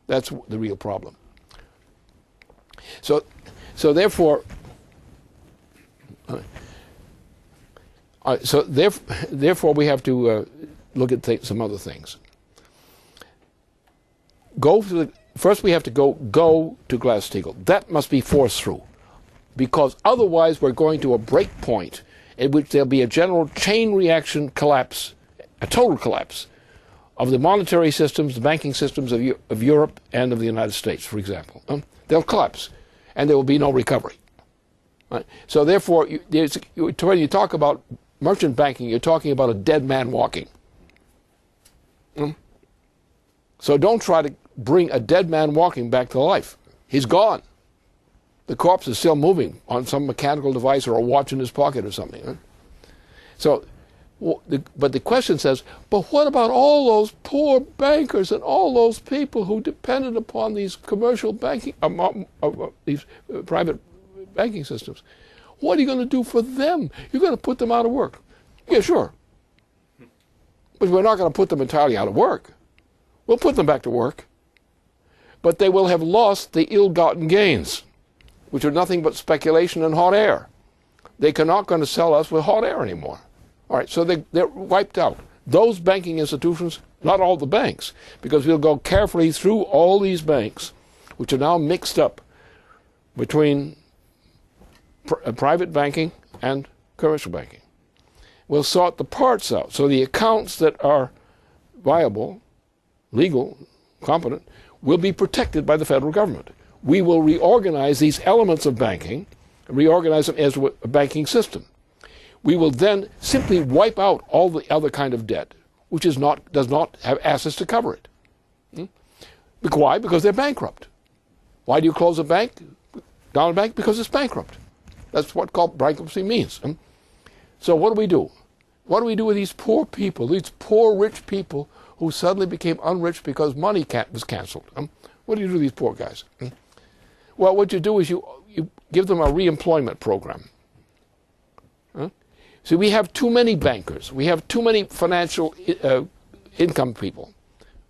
That's the real problem. So therefore. Therefore, we have to look at some other things. First, we have to go to Glass-Steagall. That must be forced through, because otherwise we're going to a break point in which there'll be a general chain reaction collapse, a total collapse of the monetary systems, the banking systems of Europe and of the United States, for example. They'll collapse, and there will be no recovery. Right? So therefore, when you talk about merchant banking, you're talking about a dead man walking. So don't try to bring a dead man walking back to life. He's gone. The corpse is still moving on some mechanical device or a watch in his pocket or something. So, but the question says, but what about all those poor bankers and all those people who depended upon these commercial banking, these private banking systems? What are you going to do for them? You're going to put them out of work. Yeah, sure. But we're not going to put them entirely out of work. We'll put them back to work. But they will have lost the ill-gotten gains, which are nothing but speculation and hot air. They are not going to sell us with hot air anymore. All right, so they're wiped out. Those banking institutions, not all the banks, because we'll go carefully through all these banks, which are now mixed up between private banking and commercial banking. We'll sort the parts out. So the accounts that are viable, legal, competent, will be protected by the federal government. We will reorganize these elements of banking, reorganize them as a banking system. We will then simply wipe out all the other kind of debt, which does not have assets to cover it. Why? Because they're bankrupt. Why do you close a bank, down a bank? Because it's bankrupt. That's what bankruptcy means. So what do we do? What do we do with these poor people, these poor rich people who suddenly became unrich because money was canceled? What do you do with these poor guys? Well, what you do is you give them a reemployment program. See, we have too many bankers. We have too many financial income people.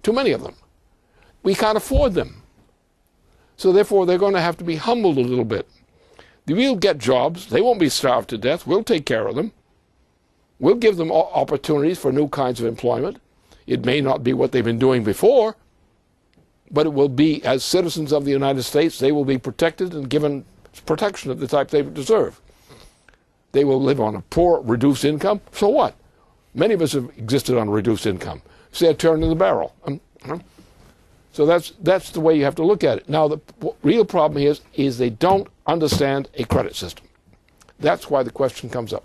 Too many of them. We can't afford them. So therefore, they're going to have to be humbled a little bit. We'll get jobs. They won't be starved to death. We'll take care of them. We'll give them opportunities for new kinds of employment. It may not be what they've been doing before, but it will be, as citizens of the United States, they will be protected and given protection of the type they deserve. They will live on a poor, reduced income. So what? Many of us have existed on a reduced income. Say a turn in the barrel. So that's the way you have to look at it. Now, the real problem here is they don't understand a credit system. That's why the question comes up.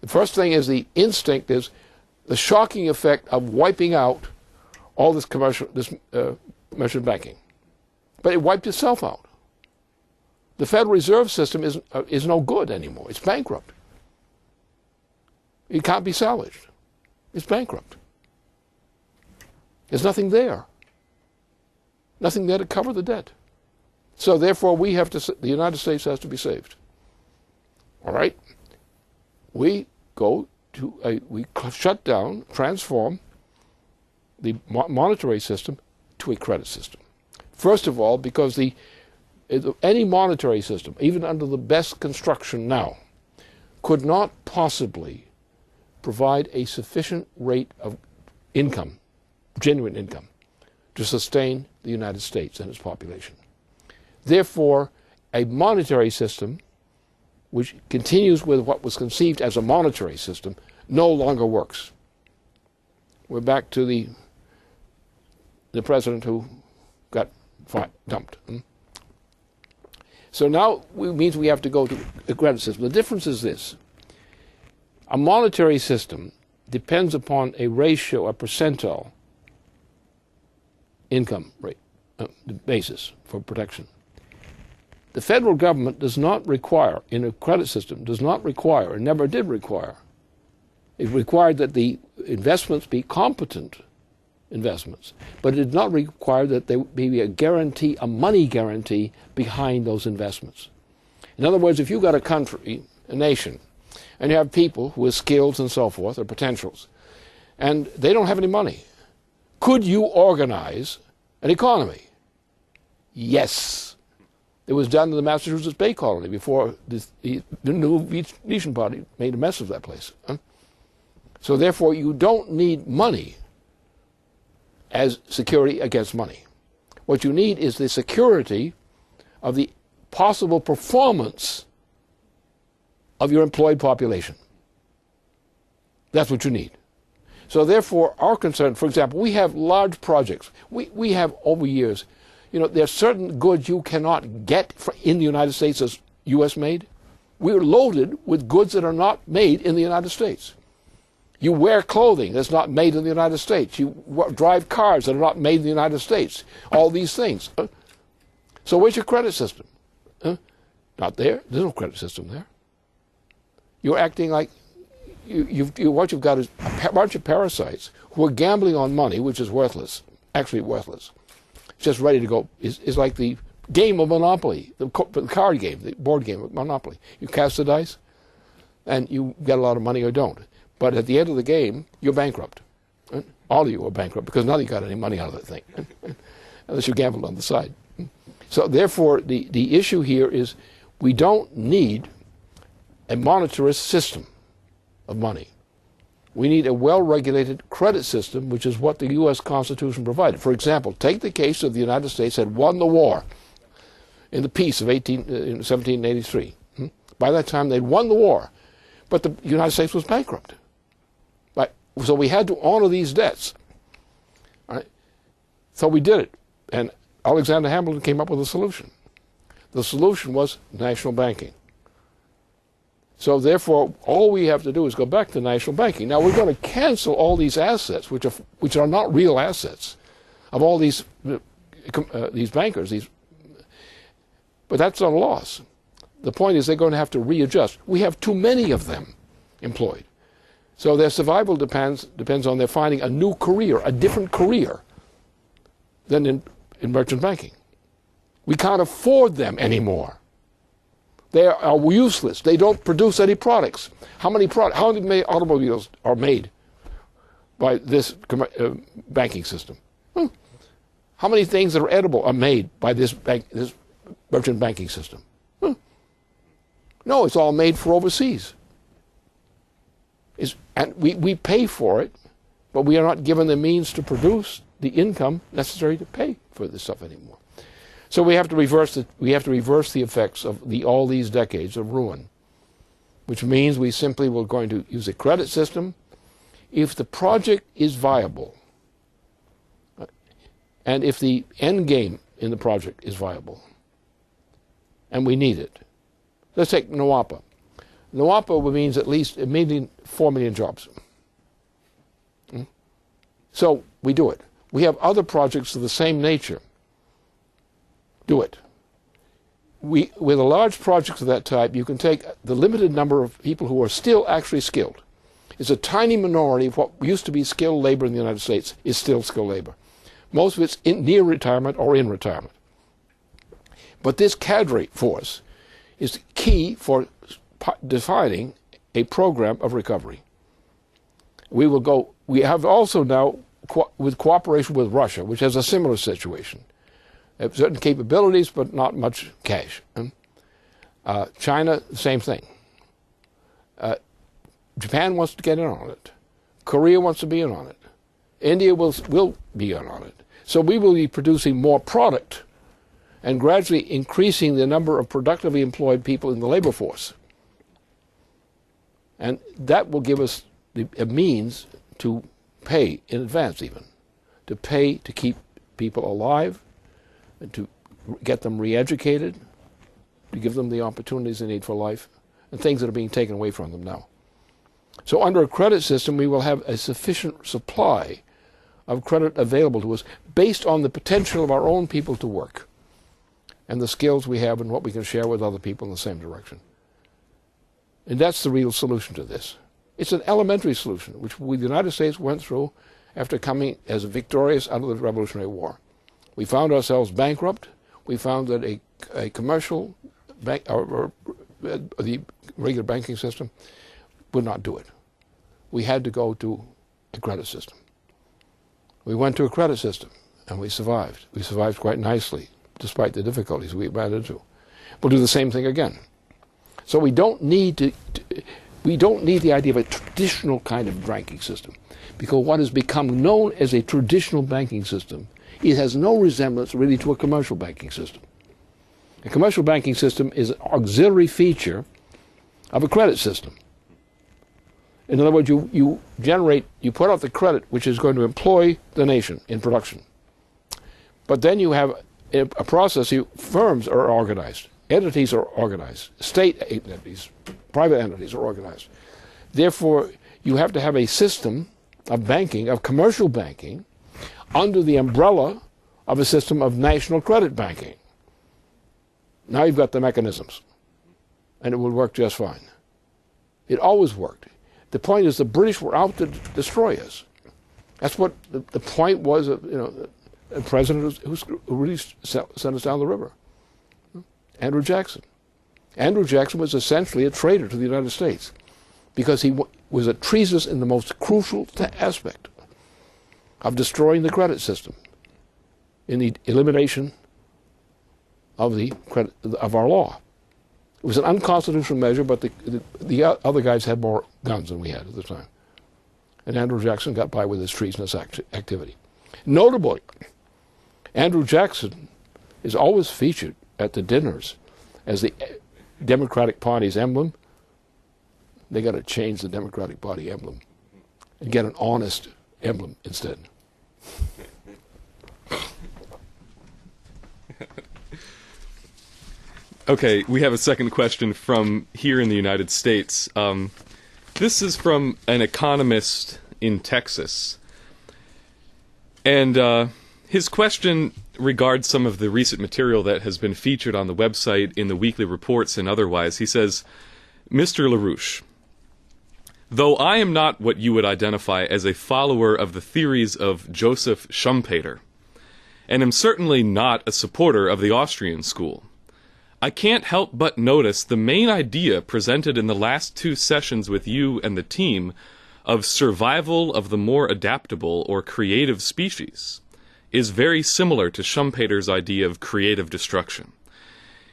The first thing is the instinct is the shocking effect of wiping out all this merchant banking. But it wiped itself out. The Federal Reserve System is no good anymore. It's bankrupt. It can't be salvaged. It's bankrupt. There's nothing there. Nothing there to cover the debt. So therefore, the United States has to be saved. All right? We shut down, transform the monetary system to a credit system. First of all, because any monetary system, even under the best construction now, could not possibly provide a sufficient rate of income, genuine income, to sustain the United States and its population. Therefore, a monetary system which continues with what was conceived as a monetary system no longer works. We're back to the president who got dumped. So now it means we have to go to a credit system. The difference is this. A monetary system depends upon a ratio, a percentile income rate, basis for protection. The federal government does not require, in a credit system, does not require, and never did require, it required that the investments be competent investments, but it did not require that there be a guarantee, a money guarantee behind those investments. In other words, if you've got a country, a nation, and you have people with skills and so forth, or potentials, and they don't have any money, could you organize an economy? Yes. It was done in the Massachusetts Bay Colony before the new Venetian Party made a mess of that place. So therefore, you don't need money as security against money. What you need is the security of the possible performance of your employed population. That's what you need. So therefore, our concern, for example, we have large projects. We have over years, there are certain goods you cannot get in the United States as U.S. made. We're loaded with goods that are not made in the United States. You wear clothing that's not made in the United States. You drive cars that are not made in the United States. All these things. So where's your credit system? Not there. There's no credit system there. You're acting like what you've got is a bunch of parasites who are gambling on money, which is worthless, actually worthless. It's just ready to go. It's like the game of Monopoly, the card game, the board game of Monopoly. You cast the dice, and you get a lot of money or don't. But at the end of the game, you're bankrupt. All of you are bankrupt because none of you got any money out of that thing, unless you gambled on the side. So therefore, the issue here is we don't need a monetarist system of money. We need a well-regulated credit system, which is what the U.S. Constitution provided. For example, take the case of the United States had won the war in the peace of 1783. By that time, they'd won the war, but the United States was bankrupt. So we had to honor these debts. Right? So we did it, and Alexander Hamilton came up with a solution. The solution was national banking. So therefore, all we have to do is go back to national banking. Now we're going to cancel all these assets, which are not real assets, of all these bankers. But that's not a loss. The point is they're going to have to readjust. We have too many of them employed. So their survival depends on their finding a new career, a different career than in merchant banking. We can't afford them anymore. They are useless. They don't produce any products. How many automobiles are made by this banking system? How many things that are edible are made by this merchant banking system? No, it's all made for overseas. And we pay for it, but we are not given the means to produce the income necessary to pay for this stuff anymore. So we have to reverse the effects of all these decades of ruin, which means we simply were going to use a credit system if the project is viable, and if the end game in the project is viable, and we need it. Let's take NWAPA. NWAPA means at least 4 million jobs. So we do it. We have other projects of the same nature. do it. With a large project of that type, you can take the limited number of people who are still actually skilled. It's a tiny minority of what used to be skilled labor in the United States is still skilled labor. Most of it's near retirement or in retirement. But this cadre force is key for defining a program of recovery. We have also now, with cooperation with Russia, which has a similar situation. They have certain capabilities, but not much cash. China, same thing. Japan wants to get in on it. Korea wants to be in on it. India will be in on it. So we will be producing more product and gradually increasing the number of productively employed people in the labor force. And that will give us a means to pay in advance even, to pay to keep people alive, and to get them re-educated, to give them the opportunities they need for life, and things that are being taken away from them now. So under a credit system, we will have a sufficient supply of credit available to us based on the potential of our own people to work and the skills we have and what we can share with other people in the same direction. And that's the real solution to this. It's an elementary solution, which the United States went through after coming as victorious out of the Revolutionary War. We found ourselves bankrupt. We found that a commercial bank, or the regular banking system, would not do it. We had to go to a credit system. We went to a credit system, and we survived. We survived quite nicely, despite the difficulties we ran into. We'll do the same thing again. So we don't need the idea of a traditional kind of banking system, because what has become known as a traditional banking system, it has no resemblance really to a commercial banking system. A commercial banking system is an auxiliary feature of a credit system. In other words, you put out the credit which is going to employ the nation in production. But then you have a process, firms are organized, entities are organized, state entities, private entities are organized. Therefore, you have to have a system of banking, of commercial banking, under the umbrella of a system of national credit banking. Now you've got the mechanisms, and it will work just fine. It always worked. The point is the British were out to destroy us. That's what the point was of, a president who really sent us down the river. Andrew Jackson. Andrew Jackson was essentially a traitor to the United States because he was a treasonous in the most crucial aspect of destroying the credit system in the elimination of our law. It was an unconstitutional measure, but the other guys had more guns than we had at the time. And Andrew Jackson got by with his treasonous activity. Notably, Andrew Jackson is always featured at the dinners as the Democratic Party's emblem. They got to change the Democratic Party emblem and get an honest emblem instead. Okay, we have a second question from here in the United States. This is from an economist in Texas. And his question regards some of the recent material that has been featured on the website, in the weekly reports and otherwise. He says, Mr. LaRouche, though I am not what you would identify as a follower of the theories of Joseph Schumpeter, and am certainly not a supporter of the Austrian school, I can't help but notice the main idea presented in the last two sessions with you and the team of survival of the more adaptable or creative species is very similar to Schumpeter's idea of creative destruction.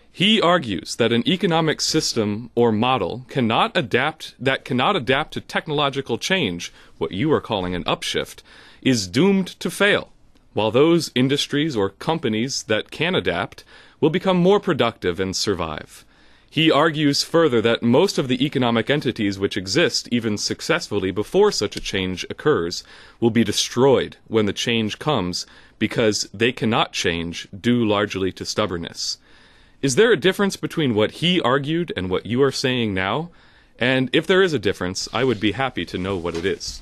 He argues that an economic system or model cannot adapt to technological change, what you are calling an upshift, is doomed to fail, while those industries or companies that can adapt will become more productive and survive. He argues further that most of the economic entities which exist even successfully before such a change occurs will be destroyed when the change comes because they cannot change due largely to stubbornness. Is there a difference between what he argued and what you are saying now? And if there is a difference, I would be happy to know what it is.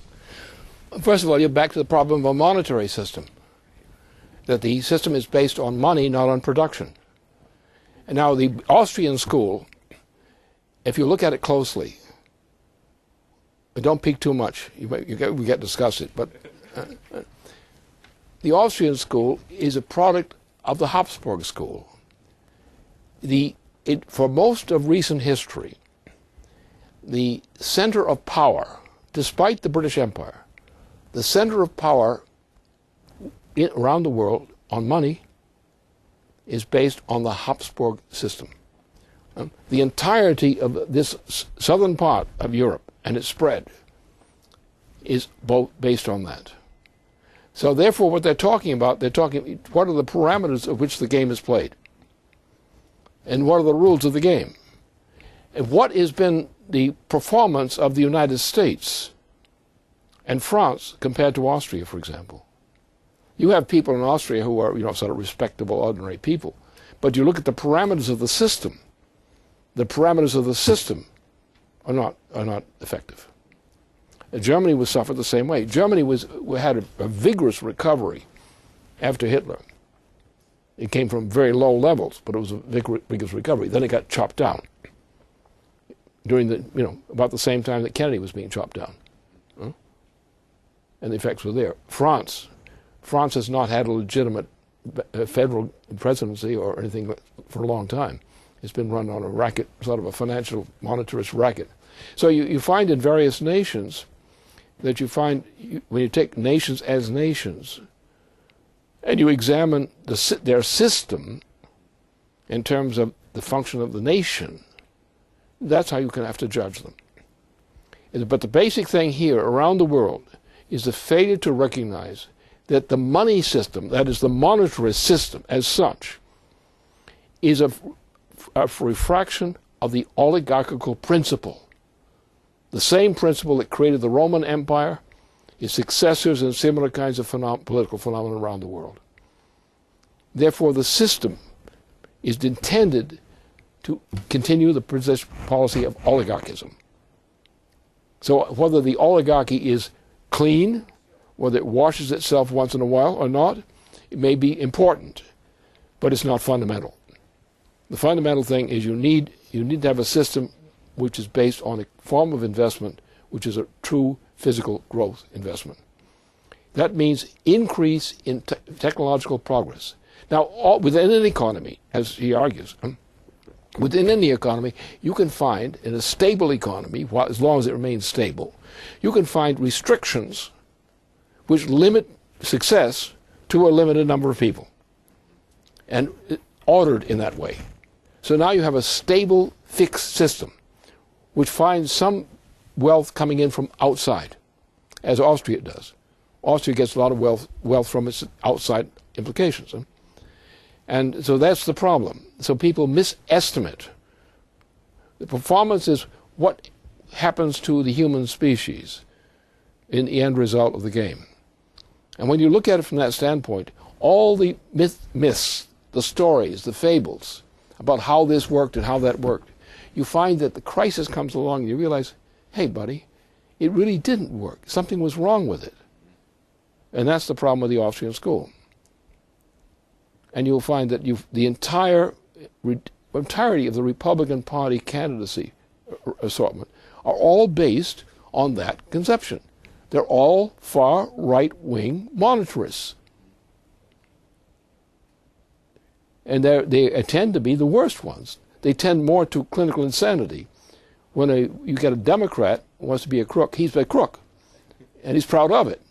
First of all, you're back to the problem of a monetary system, that the system is based on money, not on production. And now the Austrian school, if you look at it closely, but don't peek too much, we get discussed, but the Austrian school is a product of the Habsburg school. For most of recent history, the center of power, despite the British Empire, the center of power around the world on money is based on the Habsburg system. The entirety of this southern part of Europe and its spread is both based on that. So therefore what they're talking about, what are the parameters of which the game is played? And what are the rules of the game? And what has been the performance of the United States and France compared to Austria, for example? You have people in Austria who are, sort of respectable, ordinary people. But you look at the parameters of the system. The parameters of the system are not effective. Germany was suffered the same way. Germany had a vigorous recovery after Hitler. It came from very low levels, but it was a vigorous recovery. Then it got chopped down during about the same time that Kennedy was being chopped down. And the effects were there. France has not had a legitimate federal presidency or anything for a long time. It's been run on a racket, sort of a financial monetarist racket. So you find in various nations that when you take nations as nations and you examine their system in terms of the function of the nation, that's how you can have to judge them. But the basic thing here around the world is the failure to recognize that the money system, that is the monetarist system as such, is a refraction of the oligarchical principle. The same principle that created the Roman Empire, its successors, and similar kinds of political phenomena around the world. Therefore, the system is intended to continue the policy of oligarchism. So whether the oligarchy is clean, whether it washes itself once in a while or not, it may be important, but it's not fundamental. The fundamental thing is you need to have a system which is based on a form of investment which is a true physical growth investment. That means increase in technological progress. Now, within an economy, as he argues, within any economy, you can find, in a stable economy, as long as it remains stable, you can find restrictions which limit success to a limited number of people, and ordered in that way. So now you have a stable, fixed system, which finds some wealth coming in from outside, as Austria does. Austria gets a lot of wealth from its outside implications. And so that's the problem. So people misestimate. The performance is what happens to the human species in the end result of the game. And when you look at it from that standpoint, all the myths, the stories, the fables about how this worked and how that worked, you find that the crisis comes along and you realize, hey, buddy, it really didn't work. Something was wrong with it. And that's the problem with the Austrian school. And you'll find that the entirety of the Republican Party candidacy assortment are all based on that conception. They're all far right-wing monetarists. And they tend to be the worst ones. They tend more to clinical insanity. When you get a Democrat who wants to be a crook, he's a crook. And he's proud of it.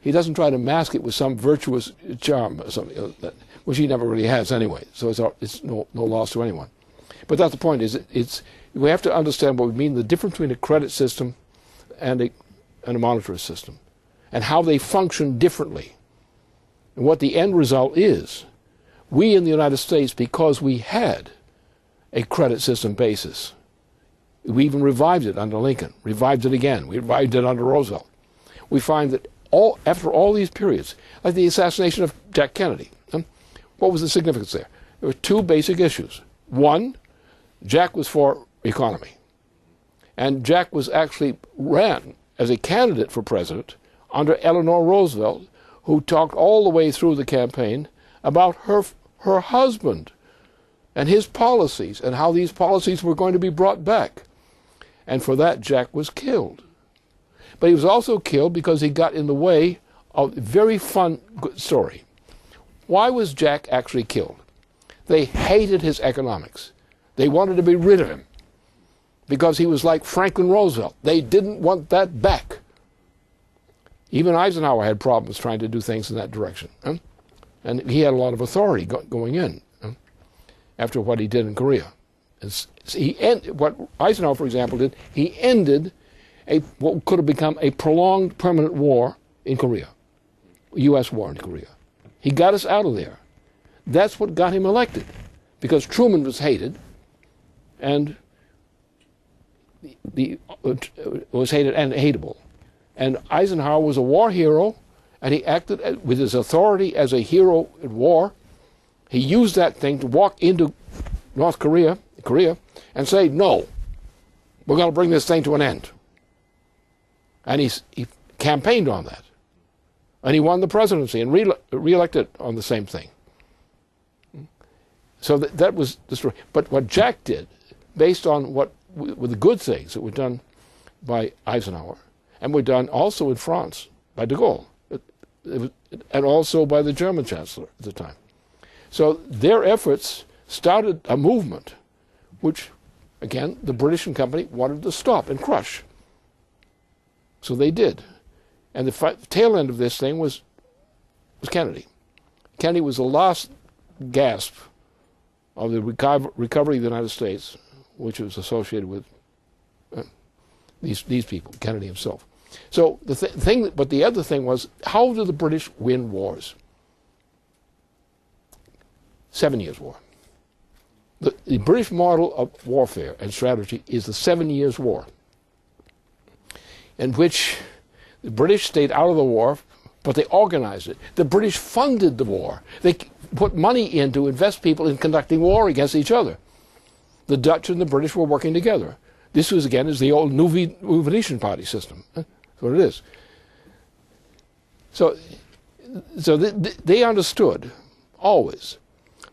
He doesn't try to mask it with some virtuous charm or something, which he never really has anyway. So it's no loss to anyone. But that's the point. We have to understand what we mean, the difference between a credit system and a monetarist system, and how they function differently, and what the end result is. We in the United States, because we had a credit system basis, we even revived it under Lincoln, revived it again, we revived it under Roosevelt. We find that after all these periods, like the assassination of Jack Kennedy, what was the significance there? There were two basic issues. One, Jack was for economy. And Jack was actually ran as a candidate for president under Eleanor Roosevelt, who talked all the way through the campaign about her husband and his policies and how these policies were going to be brought back. And for that, Jack was killed. But he was also killed because he got in the way of a very fun story. Why was Jack actually killed? They hated his economics. They wanted to be rid of him because he was like Franklin Roosevelt. They didn't want that back. Even Eisenhower had problems trying to do things in that direction. And he had a lot of authority going in after what he did in Korea. What Eisenhower, for example, did, he ended what could have become a prolonged permanent war in Korea, a U.S. war in Korea. He got us out of there. That's what got him elected, because Truman was hated, and was hated and hateable. And Eisenhower was a war hero, and he acted with his authority as a hero in war. He used that thing to walk into North Korea, and say, no, we're going to bring this thing to an end. And he campaigned on that. And he won the presidency and re-elected on the same thing. So that was the story. But what Jack did, based on what were the good things that were done by Eisenhower, and were done also in France by de Gaulle, and also by the German chancellor at the time. So their efforts started a movement which, again, the British and company wanted to stop and crush. So they did. And the tail end of this thing was Kennedy. Kennedy was the last gasp of the recovery of the United States, which was associated with these people, Kennedy himself. So but the other thing was, how did the British win wars? 7 Years' War. The British model of warfare and strategy is the 7 Years' War, in which the British stayed out of the war, but they organized it. The British funded the war. They put money in to invest people in conducting war against each other. The Dutch and the British were working together. This was, again, is the old New Venetian party system. That's what it is. So they understood, always,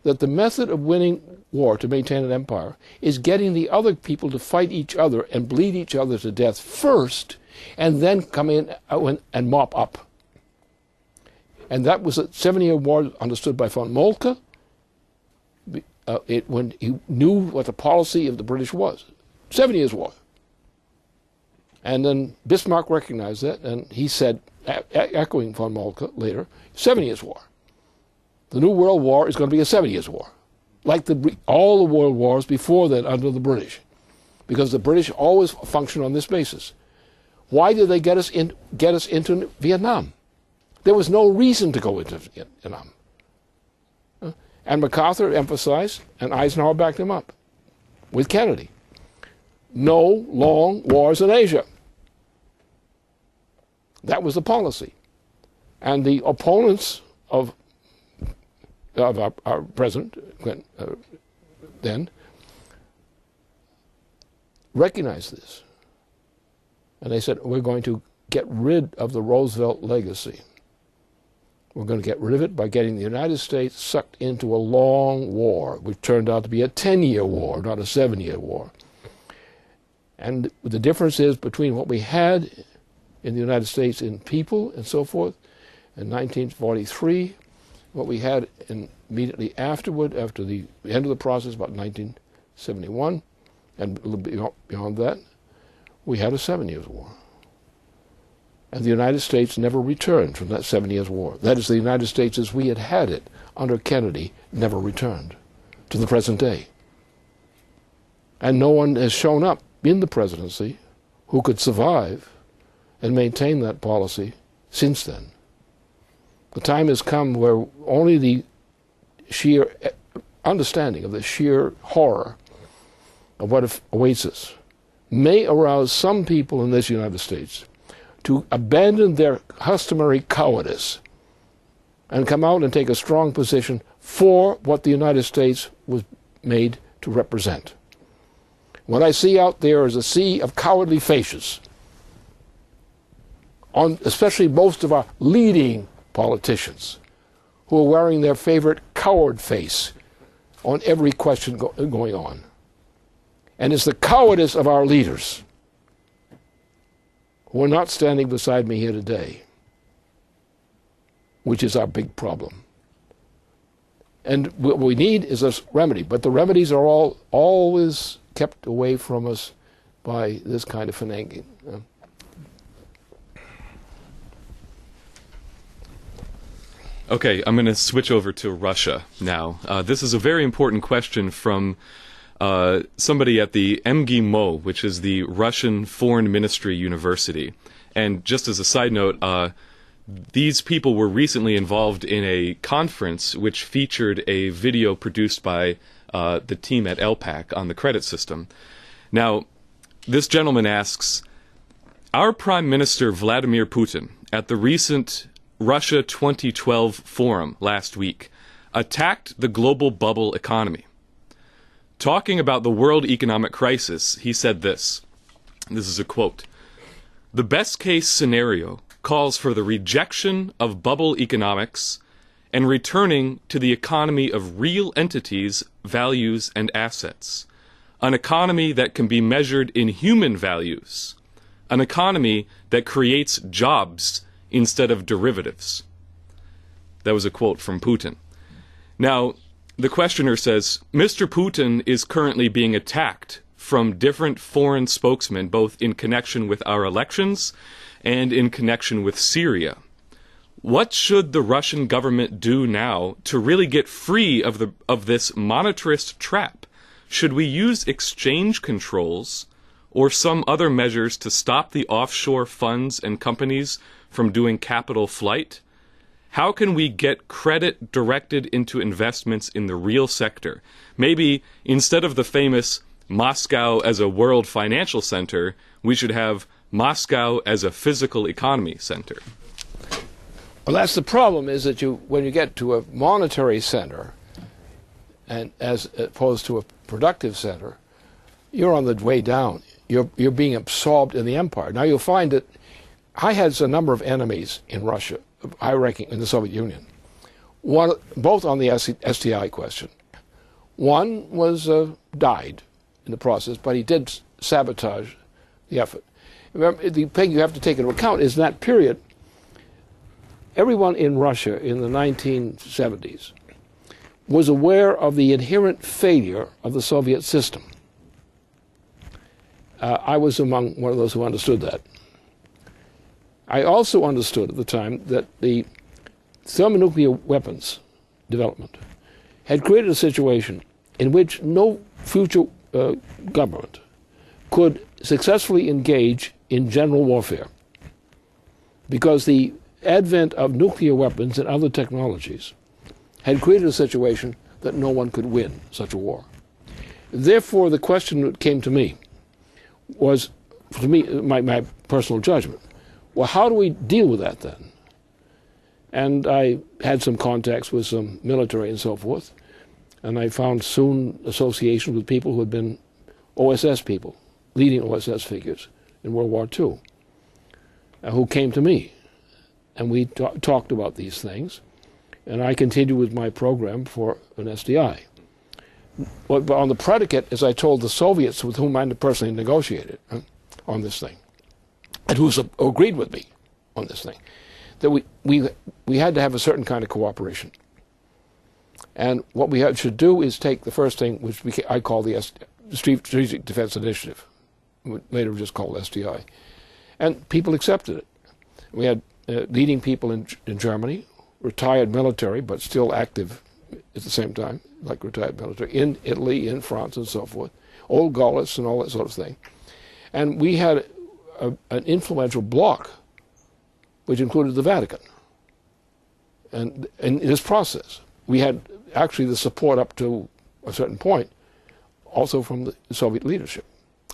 that the method of winning war to maintain an empire is getting the other people to fight each other and bleed each other to death first, and then come in and mop up. And that was a 7-year war understood by von Moltke when he knew what the policy of the British was. 7 Years' War. And then Bismarck recognized that, and he said, echoing von Moltke later, 7 Years' War. The New World War is going to be a 7 Years' War, like all the world wars before that under the British, because the British always functioned on this basis. Why did they get us into Vietnam? There was no reason to go into Vietnam. And MacArthur emphasized, and Eisenhower backed him up, with Kennedy. No long wars in Asia. That was the policy. And the opponents of our president, then, recognized this. And they said, we're going to get rid of the Roosevelt legacy. We're going to get rid of it by getting the United States sucked into a long war, which turned out to be a 10-year war, not a 7-year war. And the difference is between what we had in the United States in people and so forth in 1943, what we had immediately afterward, after the end of the process, about 1971, and a little beyond that, we had a 7 Years' War. And the United States never returned from that 7 Years' War. That is, the United States as we had had it under Kennedy never returned to the present day. And no one has shown up in the presidency who could survive and maintain that policy since then. The time has come where only the sheer understanding of the sheer horror of what awaits us may arouse some people in this United States to abandon their customary cowardice and come out and take a strong position for what the United States was made to represent. What I see out there is a sea of cowardly faces, especially most of our leading politicians, who are wearing their favorite coward face on every question going on. And it's the cowardice of our leaders who are not standing beside me here today, which is our big problem. And what we need is a remedy, but the remedies are always kept away from us by this kind of finagling. Okay, I'm going to switch over to Russia now. This is a very important question from somebody at the MGIMO, which is the Russian Foreign Ministry University. And just as a side note, these people were recently involved in a conference which featured a video produced by the team at LPAC on the credit system. Now, this gentleman asks, our Prime Minister Vladimir Putin, at the recent Russia 2012 forum last week, attacked the global bubble economy. Talking about the world economic crisis, he said this. This is a quote. The best case scenario calls for the rejection of bubble economics and returning to the economy of real entities, values, and assets. An economy that can be measured in human values. An economy that creates jobs instead of derivatives. That was a quote from Putin. Now, the questioner says, Mr. Putin is currently being attacked from different foreign spokesmen, both in connection with our elections and in connection with Syria. What should the Russian government do now to really get free of this monetarist trap? Should we use exchange controls or some other measures to stop the offshore funds and companies from doing capital flight? How can we get credit directed into investments in the real sector? Maybe instead of the famous Moscow as a world financial center, we should have Moscow as a physical economy center. Well, that's the problem, is that when you get to a monetary center, and as opposed to a productive center, you're on the way down. You're being absorbed in the empire. Now you'll find that I had a number of enemies in Russia, high ranking in the Soviet Union, both on the SDI question. One was died in the process, but he did sabotage the effort. Remember, the thing you have to take into account is in that period, everyone in Russia in the 1970s was aware of the inherent failure of the Soviet system. I was among one of those who understood that. I also understood at the time that the thermonuclear weapons development had created a situation in which no future government could successfully engage in general warfare, because the advent of nuclear weapons and other technologies had created a situation that no one could win such a war. Therefore, the question that came to me was, to me, my personal judgment, well, how do we deal with that then? And I had some contacts with some military and so forth, and I found soon associations with people who had been OSS people, leading OSS figures in World War II, who came to me. And we talked about these things, and I continued with my program for an SDI. But on the predicate, as I told the Soviets with whom I personally negotiated on this thing, and who agreed with me on this thing, that we had to have a certain kind of cooperation. And what we should do is take the first thing, which I call the Strategic Defense Initiative, later just called SDI, and people accepted it. We had leading people in Germany, retired military, but still active at the same time, like retired military, in Italy, in France, and so forth, old Gaullists and all that sort of thing. And we had an influential bloc, which included the Vatican. And in this process, we had actually the support up to a certain point, also from the Soviet leadership,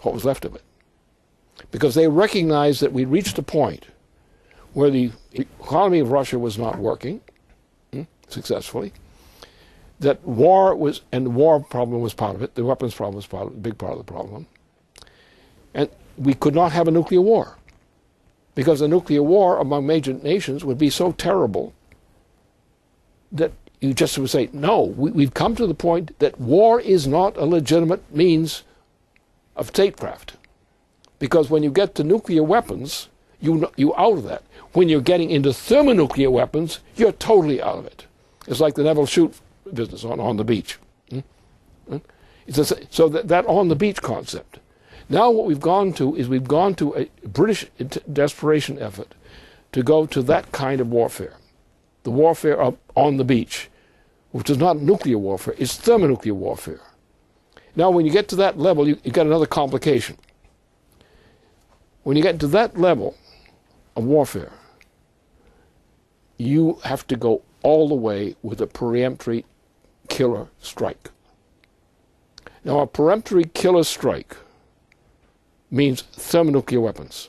what was left of it. Because they recognized that we reached a point where the economy of Russia was not working successfully, that war was, and the war problem was part of it, the weapons problem was part of it, a big part of the problem, and we could not have a nuclear war, because a nuclear war among major nations would be so terrible that you just would say, no, we've come to the point that war is not a legitimate means of statecraft. Because when you get to nuclear weapons, you're out of that. When you're getting into thermonuclear weapons, you're totally out of it. It's like the Neville Shute business on the beach. So that on the beach concept. Now what we've gone to is we've gone to a British desperation effort to go to that kind of warfare. The warfare up on the beach, which is not nuclear warfare, it's thermonuclear warfare. Now when you get to that level, you get another complication. When you get to that level of warfare, you have to go all the way with a peremptory killer strike. Now a peremptory killer strike means thermonuclear weapons.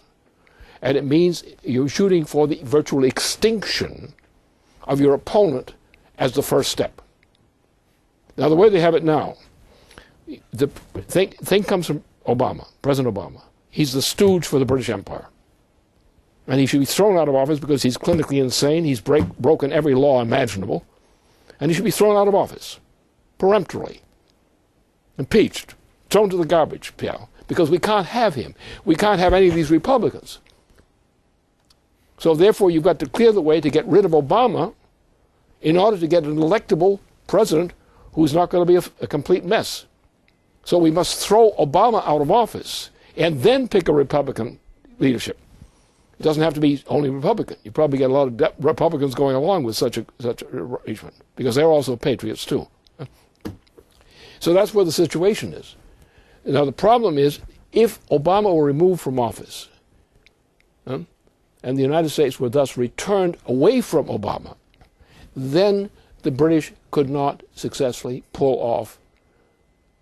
And it means you're shooting for the virtual extinction of your opponent as the first step. Now the way they have it now, the thing comes from Obama, President Obama. He's the stooge for the British Empire. And he should be thrown out of office because he's clinically insane. He's broken every law imaginable. And he should be thrown out of office, peremptorily. Impeached, thrown to the garbage pail, because we can't have him. We can't have any of these Republicans. So therefore you've got to clear the way to get rid of Obama in order to get an electable president who's not going to be a complete mess. So we must throw Obama out of office and then pick a Republican leadership. It doesn't have to be only Republican. You probably get a lot of Republicans going along with such arrangement, because they're also patriots too. So that's where the situation is. Now the problem is, if Obama were removed from office, and the United States were thus returned away from Obama, then the British could not successfully pull off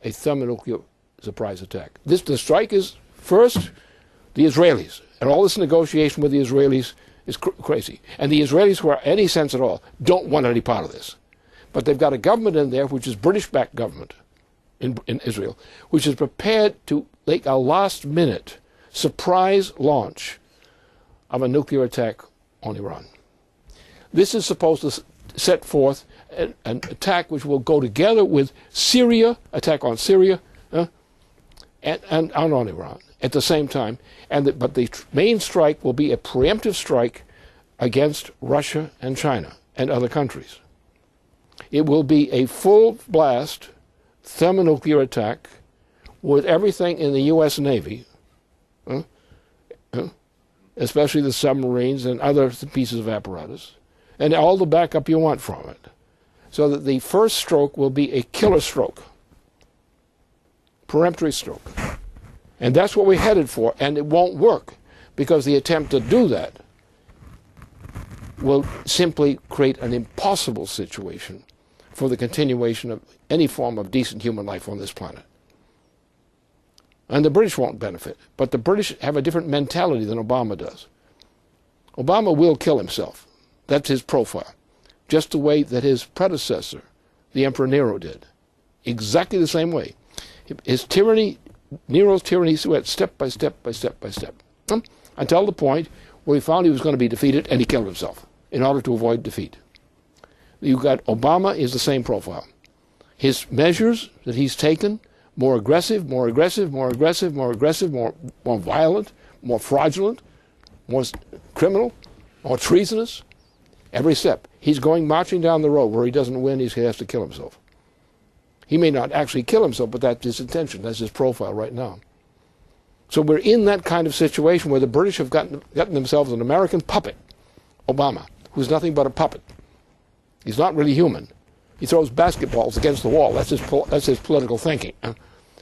a thermonuclear surprise attack. The strike is first the Israelis, and all this negotiation with the Israelis is crazy. And the Israelis, who are any sense at all, don't want any part of this. But they've got a government in there, which is British-backed government in Israel, which is prepared to make a last-minute surprise launch of a nuclear attack on Iran. This is supposed to set forth an attack which will go together with Syria, attack on Syria, and on Iran at the same time. But the main strike will be a preemptive strike against Russia and China and other countries. It will be a full-blast thermonuclear attack with everything in the U.S. Navy, especially the submarines and other pieces of apparatus, and all the backup you want from it, so that the first stroke will be a killer stroke, peremptory stroke. And that's what we're headed for, and it won't work, because the attempt to do that will simply create an impossible situation for the continuation of any form of decent human life on this planet. And the British won't benefit, but the British have a different mentality than Obama does. Obama will kill himself. That's his profile. Just the way that his predecessor, the Emperor Nero, did. Exactly the same way. His tyranny, Nero's tyranny, went step by step by step by step, until the point where he found he was going to be defeated, and he killed himself in order to avoid defeat. You've got Obama is the same profile. His measures that he's taken, more aggressive, more aggressive, more aggressive, more aggressive, more violent, more fraudulent, more criminal, more treasonous, every step. He's going marching down the road where he doesn't win, he has to kill himself. He may not actually kill himself, but that's his intention, that's his profile right now. So we're in that kind of situation where the British have gotten themselves an American puppet, Obama, who's nothing but a puppet. He's not really human. He throws basketballs against the wall. That's his political thinking.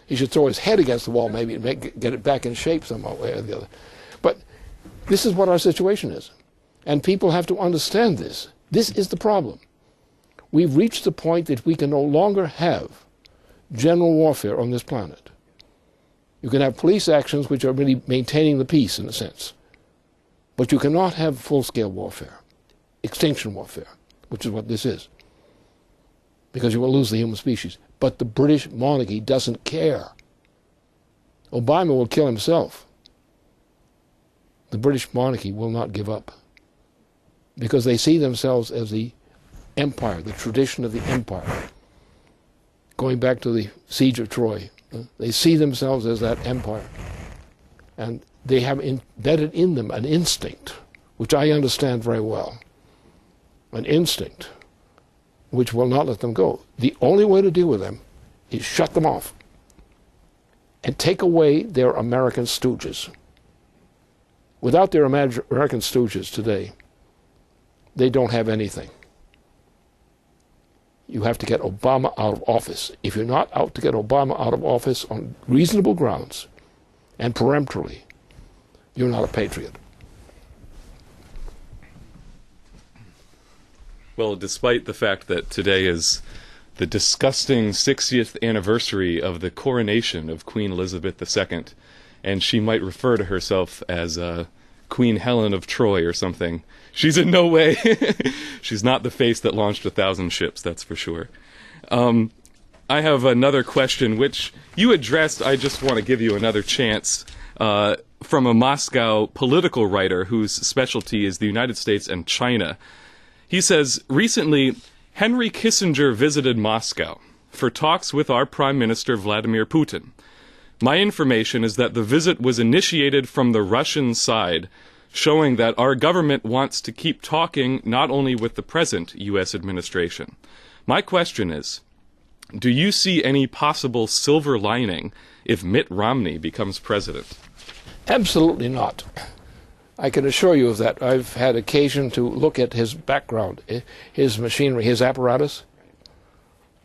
He should throw his head against the wall maybe and get it back in shape some way or the other. But this is what our situation is. And people have to understand this. This is the problem. We've reached the point that we can no longer have general warfare on this planet. You can have police actions which are really maintaining the peace in a sense. But you cannot have full-scale warfare, extinction warfare, which is what this is, because you will lose the human species. But the British monarchy doesn't care. Obama will kill himself. The British monarchy will not give up, because they see themselves as the empire, the tradition of the empire. Going back to the siege of Troy, they see themselves as that empire. And they have embedded in them an instinct, which I understand very well, an instinct which will not let them go. The only way to deal with them is shut them off and take away their American stooges. Without their American stooges today, they don't have anything. You have to get Obama out of office. If you're not out to get Obama out of office on reasonable grounds and peremptorily, you're not a patriot. Well, despite the fact that today is the disgusting 60th anniversary of the coronation of Queen Elizabeth II, and she might refer to herself as Queen Helen of Troy or something, she's in no way, she's not the face that launched 1,000 ships, that's for sure. I have another question, which you addressed. I just want to give you another chance, from a Moscow political writer whose specialty is the United States and China. He says, recently, Henry Kissinger visited Moscow for talks with our Prime Minister Vladimir Putin. My information is that the visit was initiated from the Russian side, showing that our government wants to keep talking not only with the present U.S. administration. My question is, do you see any possible silver lining if Mitt Romney becomes president? Absolutely not. I can assure you of that. I've had occasion to look at his background, his machinery, his apparatus.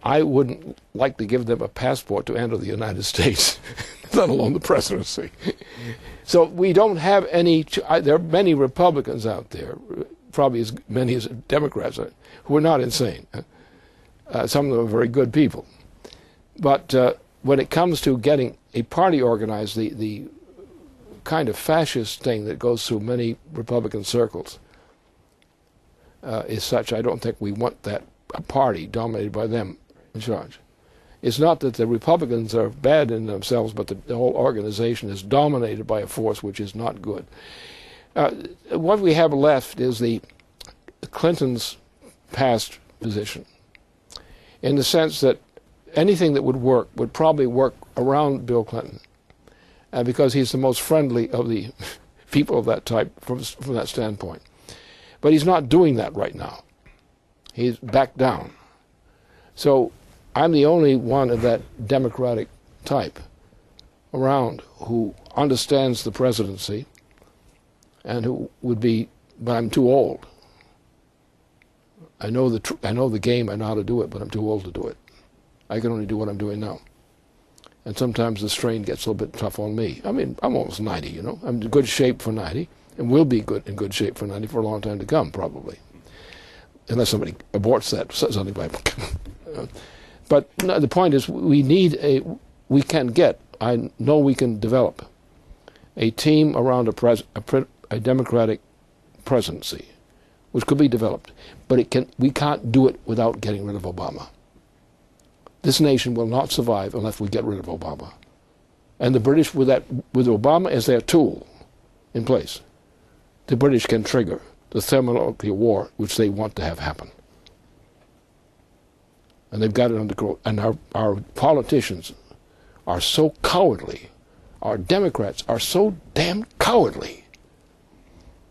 I wouldn't like to give them a passport to enter the United States, let alone the presidency. So we don't have any, there are many Republicans out there, probably as many as Democrats, who are not insane. Some of them are very good people. But when it comes to getting a party organized, the kind of fascist thing that goes through many Republican circles is such, I don't think we want that a party dominated by them in charge. It's not that the Republicans are bad in themselves, but the whole organization is dominated by a force which is not good. What we have left is the Clinton's past position, in the sense that anything that would work would probably work around Bill Clinton, because he's the most friendly of the people of that type from that standpoint. But he's not doing that right now. He's backed down. So I'm the only one of that Democratic type around who understands the presidency and who would be, but I'm too old. I know the game, I know how to do it, but I'm too old to do it. I can only do what I'm doing now. And sometimes the strain gets a little bit tough on me. I mean, I'm almost 90, you know. I'm in good shape for 90, and will be in good shape for 90 for a long time to come, probably. Unless somebody aborts that, something like that. But no, the point is, we can develop a team around a Democratic presidency, which could be developed. But we can't do it without getting rid of Obama. This nation will not survive unless we get rid of Obama. And the British, with Obama as their tool in place, the British can trigger the thermonuclear war which they want to have happen. And they've got it under control. And our politicians are so cowardly. Our Democrats are so damn cowardly.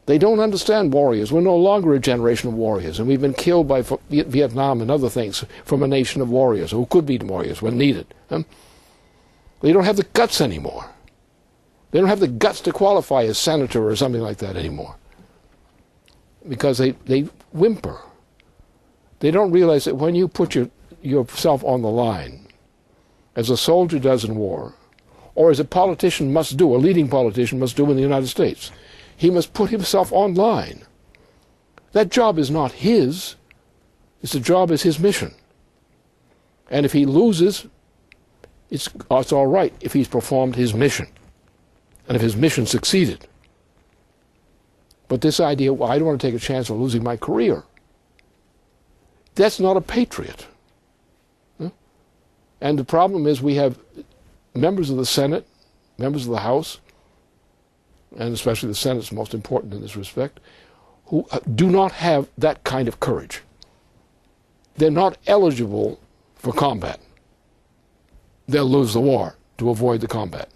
They don't understand warriors. We're no longer a generation of warriors, and we've been killed by Vietnam and other things from a nation of warriors who could be warriors when needed. They don't have the guts anymore. They don't have the guts to qualify as senator or something like that anymore, because they whimper. They don't realize that when you put yourself on the line, as a soldier does in war, or as a politician must do, a leading politician must do in the United States, he must put himself on line. That job is not his. The job is his mission. And if he loses, it's all right if he's performed his mission, and if his mission succeeded. But this idea, well, I don't want to take a chance of losing my career, that's not a patriot. And the problem is we have members of the Senate, members of the House, and especially the Senate's most important in this respect, who do not have that kind of courage. they're not eligible for combat. They'll lose the war to avoid the combat.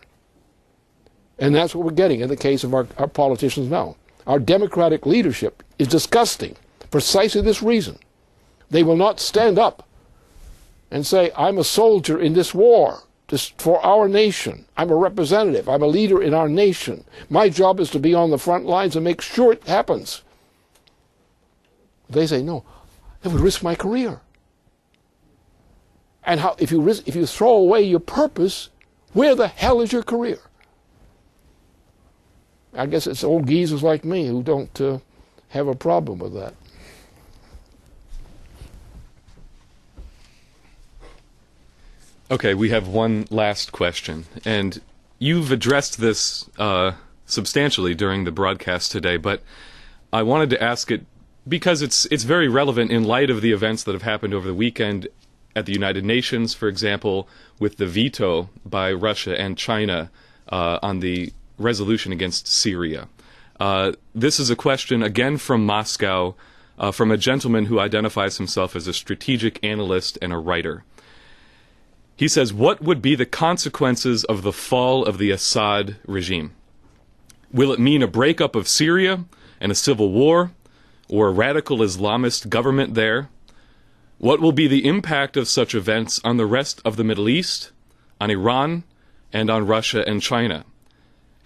And that's what we're getting in the case of our politicians now. Our democratic leadership is disgusting, precisely this reason. They will not stand up and say, I'm a soldier in this war for our nation. I'm a representative. I'm a leader in our nation. My job is to be on the front lines and make sure it happens. They say, no, I would risk my career. And how, if you throw away your purpose, where the hell is your career? I guess it's old geezers like me who don't have a problem with that. Okay, we have one last question, and you've addressed this substantially during the broadcast today, but I wanted to ask it because it's very relevant in light of the events that have happened over the weekend at the United Nations, for example, with the veto by Russia and China on the resolution against Syria. This is a question, again from Moscow, from a gentleman who identifies himself as a strategic analyst and a writer. He says, what would be the consequences of the fall of the Assad regime? Will it mean a breakup of Syria and a civil war, or a radical Islamist government there? What will be the impact of such events on the rest of the Middle East, on Iran, and on Russia and China?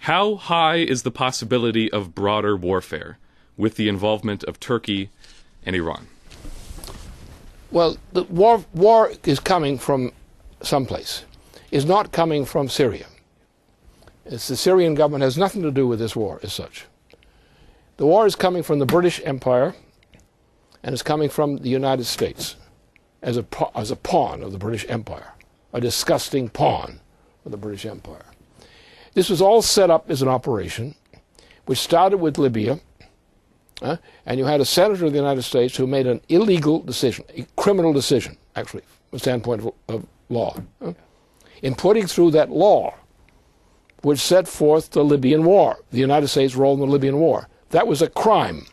How high is the possibility of broader warfare with the involvement of Turkey and Iran? Well, the war is coming from someplace. It's not coming from Syria. The Syrian government has nothing to do with this war as such. The war is coming from the British Empire, and it's coming from the United States as a pawn of the British Empire, a disgusting pawn of the British Empire. This was all set up as an operation which started with Libya, and you had a senator of the United States who made an illegal decision, a criminal decision, actually, from the standpoint of law, in putting through that law which set forth the Libyan war, the United States' role in the Libyan war. That was a crime,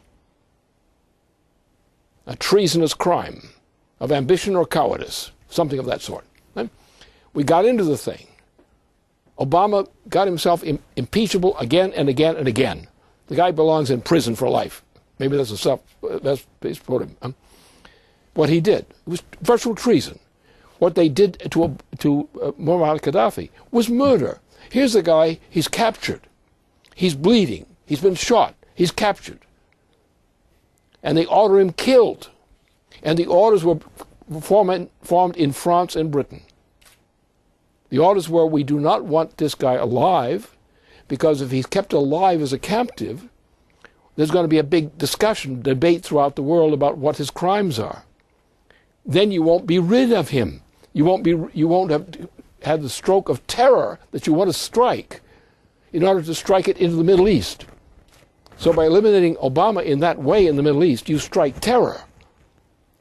a treasonous crime of ambition or cowardice, something of that sort. We got into the thing. Obama got himself impeachable again and again and again. The guy belongs in prison for life. Maybe that's put him. What he did, it was virtual treason. What they did to Muammar Gaddafi was murder. Here's a guy, he's captured. He's bleeding. He's been shot. He's captured. And they order him killed. And the orders were formed in France and Britain. The orders were, we do not want this guy alive, because if he's kept alive as a captive, there's going to be a big discussion, debate throughout the world about what his crimes are. Then you won't be rid of him. You won't have had the stroke of terror that you want to strike in order to strike it into the Middle East. So by eliminating Obama in that way in the Middle East, you strike terror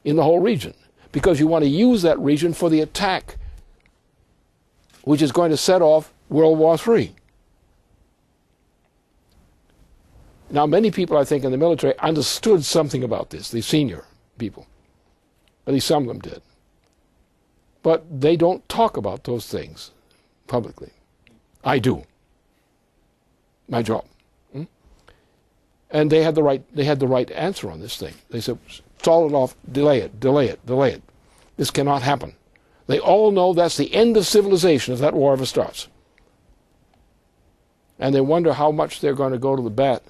in the whole region, because you want to use that region for the attack which is going to set off World War III. Now, many people, I think, in the military understood something about this, the senior people. At least some of them did. But they don't talk about those things publicly. I do. My job. And they had the right answer on this thing. They said, stall it off, delay it, delay it, delay it. This cannot happen. They all know that's the end of civilization if that war ever starts. And they wonder how much they're going to go to the bat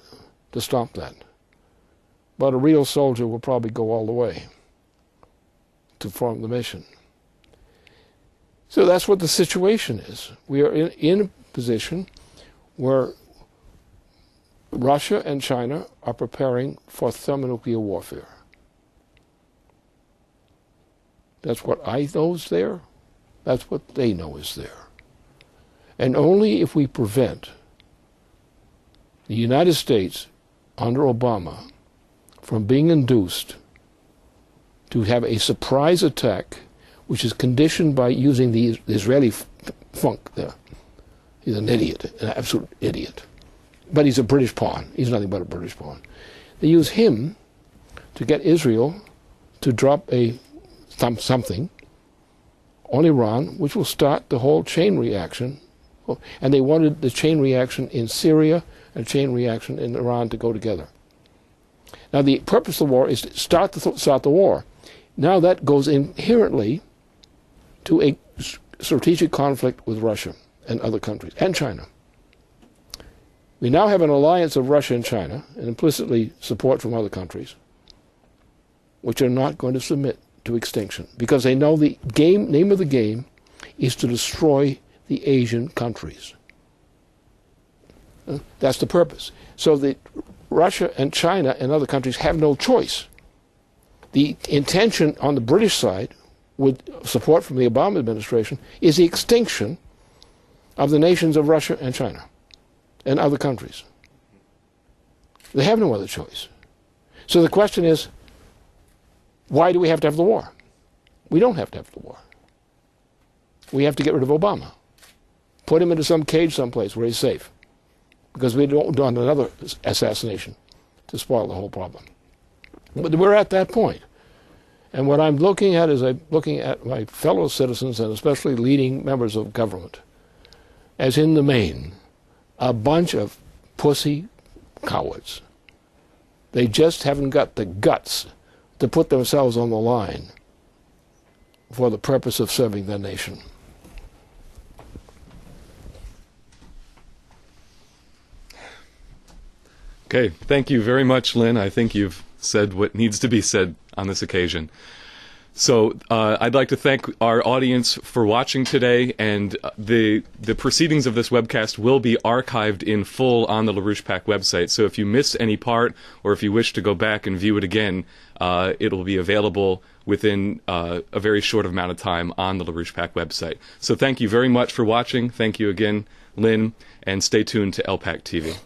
to stop that. But a real soldier will probably go all the way to form the mission. So that's what the situation is. We are in a position where Russia and China are preparing for thermonuclear warfare. That's what I know is there. That's what they know is there. And only if we prevent the United States under Obama from being induced to have a surprise attack, which is conditioned by using the Israeli funk there. He's an idiot, an absolute idiot. But he's a British pawn. He's nothing but a British pawn. They use him to get Israel to drop a something on Iran, which will start the whole chain reaction. And they wanted the chain reaction in Syria and chain reaction in Iran to go together. Now, the purpose of the war is to start the war. Now that goes inherently to a strategic conflict with Russia and other countries, and China. We now have an alliance of Russia and China, and implicitly support from other countries, which are not going to submit to extinction, because they know the name of the game is to destroy the Asian countries. That's the purpose. So that Russia and China and other countries have no choice. The intention on the British side, with support from the Obama administration, is the extinction of the nations of Russia and China and other countries. They have no other choice. So the question is, why do we have to have the war? We don't have to have the war. We have to get rid of Obama. Put him into some cage someplace where he's safe, because we don't want another assassination to spoil the whole problem. But we're at that point. And what I'm looking at is I'm looking at my fellow citizens, and especially leading members of government, as in the main, a bunch of pussy cowards. They just haven't got the guts to put themselves on the line for the purpose of serving their nation. Okay, thank you very much, Lynn. I think you've said what needs to be said on this occasion. So I'd like to thank our audience for watching today, and the proceedings of this webcast will be archived in full on the LaRouche PAC website. So if you missed any part, or if you wish to go back and view it again, it will be available within a very short amount of time on the LaRouche PAC website. So thank you very much for watching. Thank you again, Lynn, and stay tuned to LPAC TV.